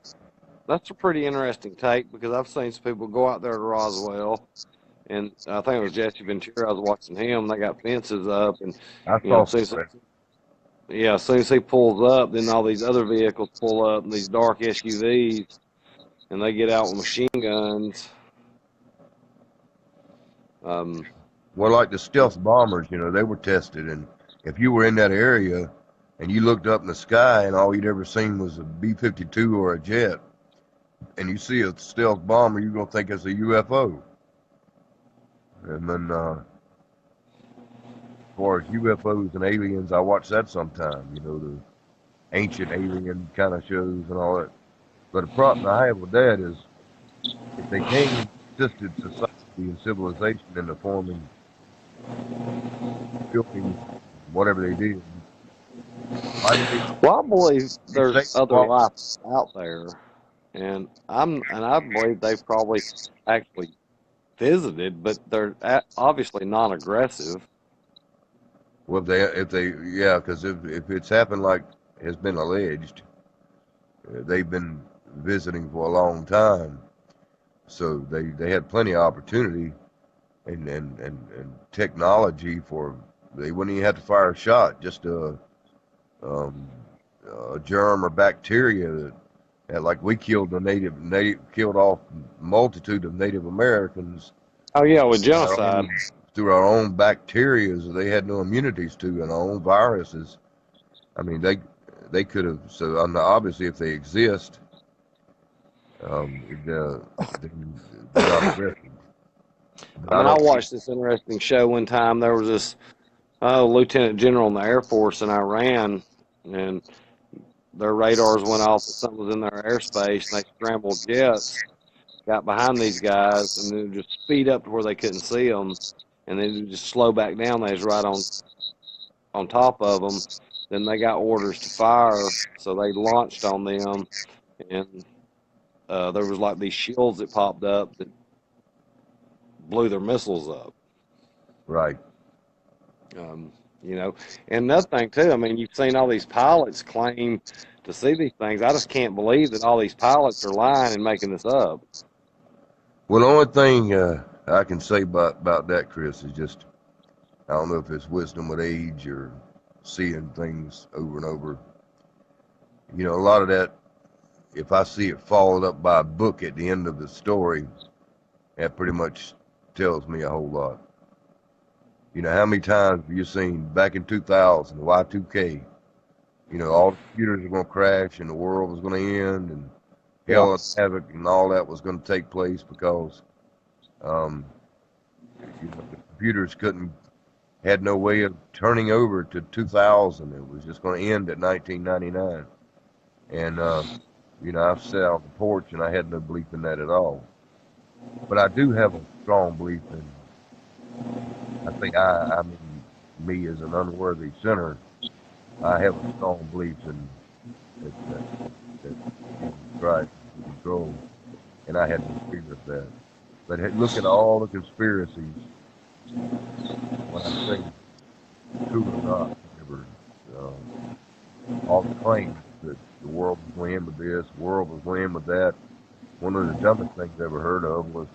That's a pretty interesting take because I've seen some people go out there to Roswell, and I think it was Jesse Ventura. I was watching him. They got fences up, and I you know, saw as soon some as of that. yeah, as soon as he pulls up, then all these other vehicles pull up, and these dark SUVs, and they get out with machine guns. Um, Well, like the stealth bombers, they were tested. And if you were in that area and you looked up in the sky and all you'd ever seen was a B-52 or a jet, and you see a stealth bomber, you're going to think it's a UFO. And then, as far as UFOs and aliens, I watch that sometime, the ancient alien kind of shows and all that. But the problem I have with that is if they came and assisted society and civilization into forming buildings, whatever they did, why did well, I believe they say there's other well, life out there, and I believe they've probably actually visited, but they're obviously non-aggressive. if they yeah, because if it's happened like has been alleged, they've been visiting for a long time, so they had plenty of opportunity and technology for they wouldn't even have to fire a shot, just um, a germ or bacteria that like we killed the native killed off multitude of Native Americans Oh yeah, with our genocide. own through our own bacteria that they had no immunities to and our own viruses. I mean they could have so obviously if they exist, they're not aggressive. But I I mean, I don't think watched this interesting show one time. There was this lieutenant general in the Air Force in Iran, and their radars went off that something was in their airspace, and they scrambled jets, got behind these guys, and then just speed up to where they couldn't see them, and then just slow back down. They was right on top of them. Then they got orders to fire, so they launched on them, and there was like these shields that popped up that blew their missiles up. right. Um, you know, and another thing too. I mean, you've seen all these pilots claim to see these things. I just can't believe that all these pilots are lying and making this up. Well, the only thing I can say about that, Chris, is just I don't know if it's wisdom with age or seeing things over and over. A lot of that, if I see it followed up by a book at the end of the story, that pretty much tells me a whole lot. How many times have you seen back in 2000, Y2K, all the computers were going to crash and the world was going to end and Yeah. hell and havoc and all that was going to take place because, um, the computers had no way of turning over to 2000. It was just going to end at 1999. And, I've sat on the porch and I had no belief in that at all. But I do have a strong belief in, I think I mean, me as an unworthy sinner, I have a strong belief in that Jesus Christ is in control. And I had no fear of that. But look at all the conspiracies, when I say true or not, whatever, um, all the claims that the world was going to end with this, the world was going to end with that. One of the dumbest things I ever heard of was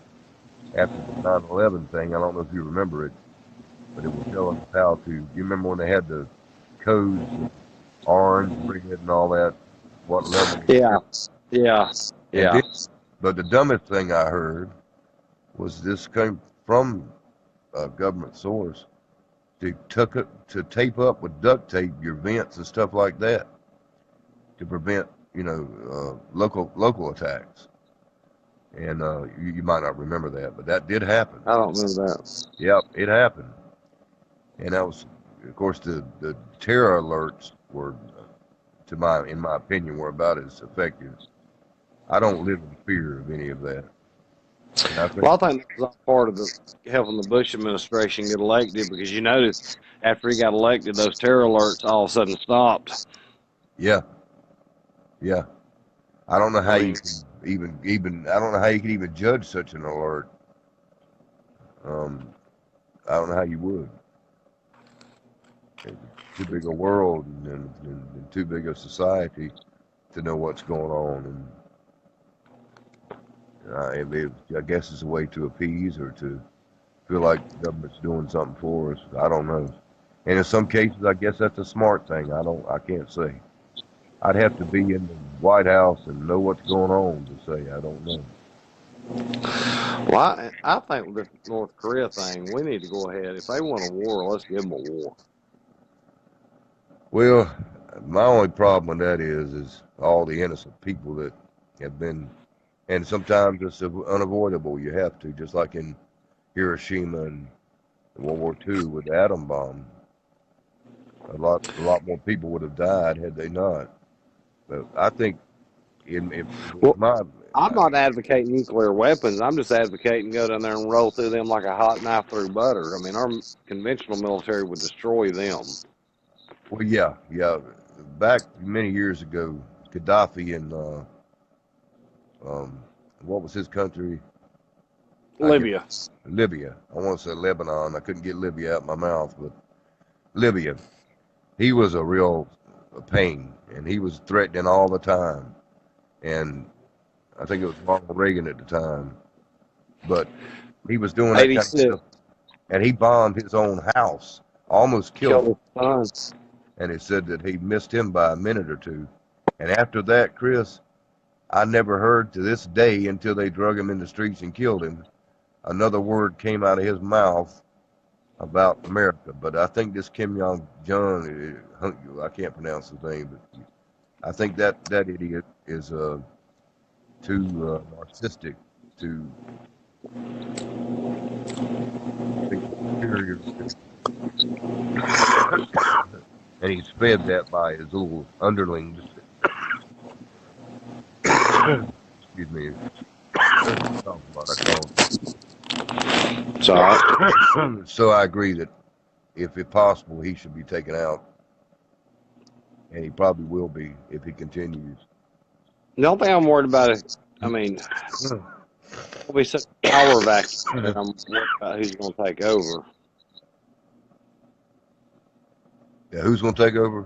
after the 9/11 thing. I don't know if you remember it, but it was telling us how to. You remember when they had the codes of orange, red, and all that? What level? Yeah. Yeah. And Yeah. then, but the dumbest thing I heard was this came from a government source to tape up with duct tape your vents and stuff like that to prevent local attacks. And you might not remember that, but that did happen. I don't remember that. Yep, it happened. And that was, of course, the terror alerts were, in my opinion, were about as effective. I don't live in fear of any of that. And I think, Well, I think that was all part of the helping the Bush administration get elected, because you notice after he got elected, those terror alerts all of a sudden stopped. yeah, yeah. I don't know I how you mean, can even I don't know how you can even judge such an alert. Um, I don't know how you would. It's too big a world and too big a society to know what's going on. And I guess it's a way to appease or to feel like the government's doing something for us. I don't know. And in some cases, I guess that's a smart thing. I can't say. I'd have to be in the White House and know what's going on to say I don't know. well, I think with this North Korea thing, we need to go ahead. If they want a war, let's give them a war. Well, my only problem with that is all the innocent people that have been, and sometimes it's unavoidable. You have to, just like in Hiroshima and World War II with the atom bomb. A lot more people would have died had they not. But I think in Well, my, I'm not advocating nuclear weapons. I'm just advocating go down there and roll through them like a hot knife through butter. I mean, our conventional military would destroy them. well, yeah. Back many years ago, Gaddafi and um, what was his country? I can Libya. Libya. I want to say Lebanon. I couldn't get Libya out my mouth, but Libya. He was a real pain, and he was threatening all the time. And I think it was Ronald Reagan at the time, but he was doing that kind of 86 stuff, and he bombed his own house, almost killed him. killed his son. And it said that he missed him by a minute or two. And after that, Chris, I never heard to this day until they drug him in the streets and killed him. Another word came out of his mouth about America. But I think this Kim Jong Jong, I can't pronounce his name, but I think that idiot is too narcissistic to think superior. And he's fed that by his little underlings. Excuse me. So, So I agree that if it's possible, he should be taken out, and he probably will be if he continues. the only thing I'm worried about is, I mean, there'll be such a power vacuum that I'm worried about who's going to take over. Yeah, who's going to take over?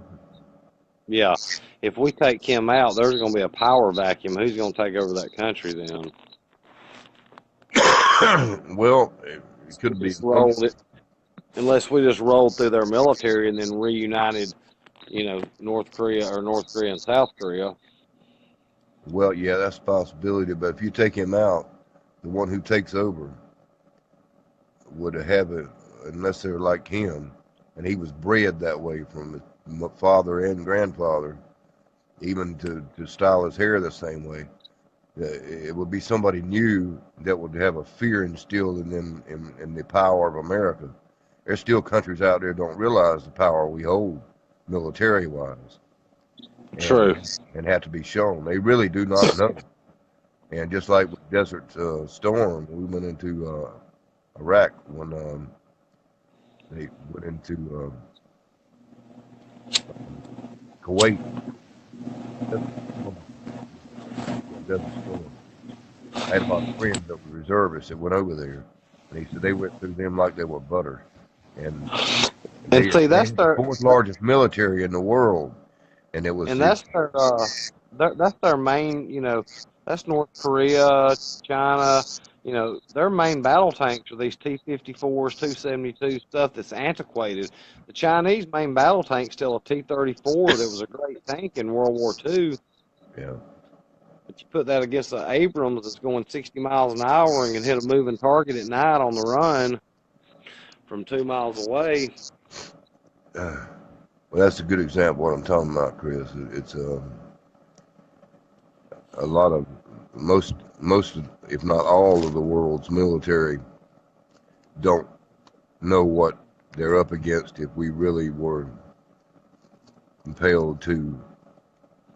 Yeah, if we take him out, there's going to be a power vacuum. Who's going to take over that country then? Well, it could be. Just rolled it, unless we just rolled through their military and then reunited, North Korea and South Korea. Well, yeah, that's a possibility. But if you take him out, the one who takes over would have it, unless they're like him, and he was bred that way from his father and grandfather, even to style his hair the same way. It would be somebody new that would have a fear instilled in them in the power of America. There's still countries out there don't realize the power we hold military wise, True. and have to be shown. They really do not know. And just like with Desert Storm, we went into Iraq when they went into Kuwait. Desert Storm. I had a lot of friends that were reservists that went over there, and he said they went through them like they were butter. And And see, they that's had the their fourth largest military in the world, and it was and that's their main. That's North Korea, China. Their main battle tanks are these T-54s, 272 stuff that's antiquated. The Chinese main battle tank still a T-34 that was a great tank in World War II. yeah. But you put that against the Abrams that's going 60 miles an hour and can hit a moving target at night on the run from 2 miles away. Well, that's a good example of what I'm talking about, Chris. It's a lot of most, if not all of the world's military don't know what they're up against if we really were compelled to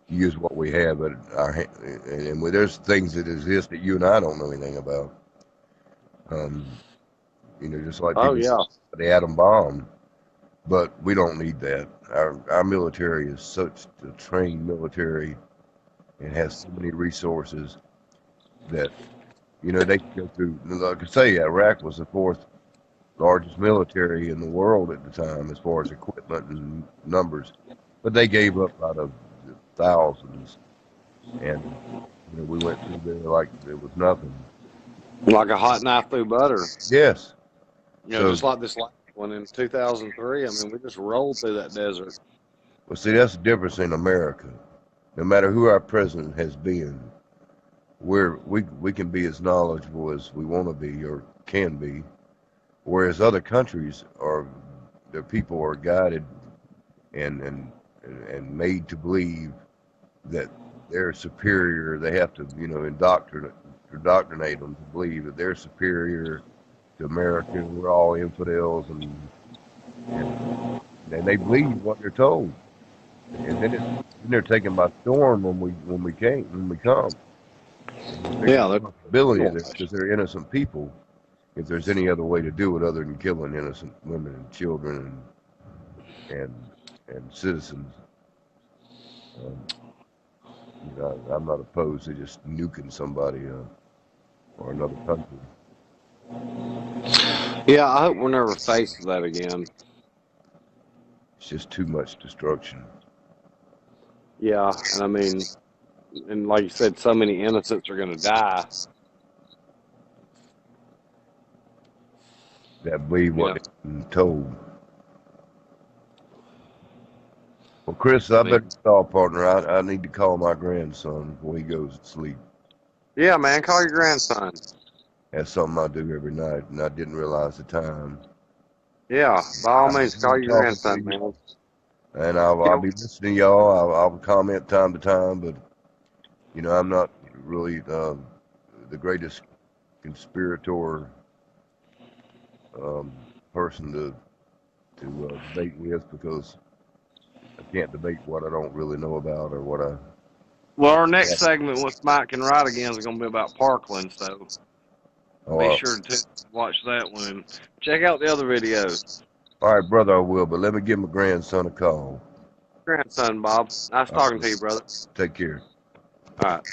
use what we have at our hand. And there's things that exist that you and I don't know anything about. Just like Oh people yeah. the atom bomb, but we don't need that. Our military is such a trained military and has so many resources that they can go through. Like I say, Iraq was the fourth largest military in the world at the time as far as equipment and numbers, but they gave up out of the thousands, and we went through there like there was nothing. Like a hot knife through butter. Yes. So, Just like this last one in 2003. I mean, we just rolled through that desert. well, see, that's the difference in America. No matter who our president has been, we can be as knowledgeable as we want to be or can be, whereas other countries their people are guided and made to believe that they're superior. They have to, indoctrinate them to believe that they're superior to America. We're all infidels, and they believe what they're told, and then they're taken by storm when we come. Yeah, Ability because they're innocent people. If there's any other way to do it other than killing innocent women and children and citizens, I'm not opposed to just nuking somebody or another country. Yeah, I hope we're never faced with that again. It's just too much destruction. Yeah, and I mean, and like you said, so many innocents are going to die. That believe what they've been told. Well, Chris, I better stop, partner. I need to call my grandson before he goes to sleep. Yeah, man, call your grandson. That's something I do every night, and I didn't realize the time. Yeah, by all means, call your grandson, man. And I'll be listening to y'all. I'll comment time to time, but I'm not really the greatest conspirator person to debate with, because I can't debate what I don't really know about or what I. Well, our next segment with Mike and Rod again is going to be about Parkland, so be sure to watch that one. Check out the other videos. All right, brother, I will, but let me give my grandson a call. Grandson, Bob. Nice talking to you, brother. Take care. All right.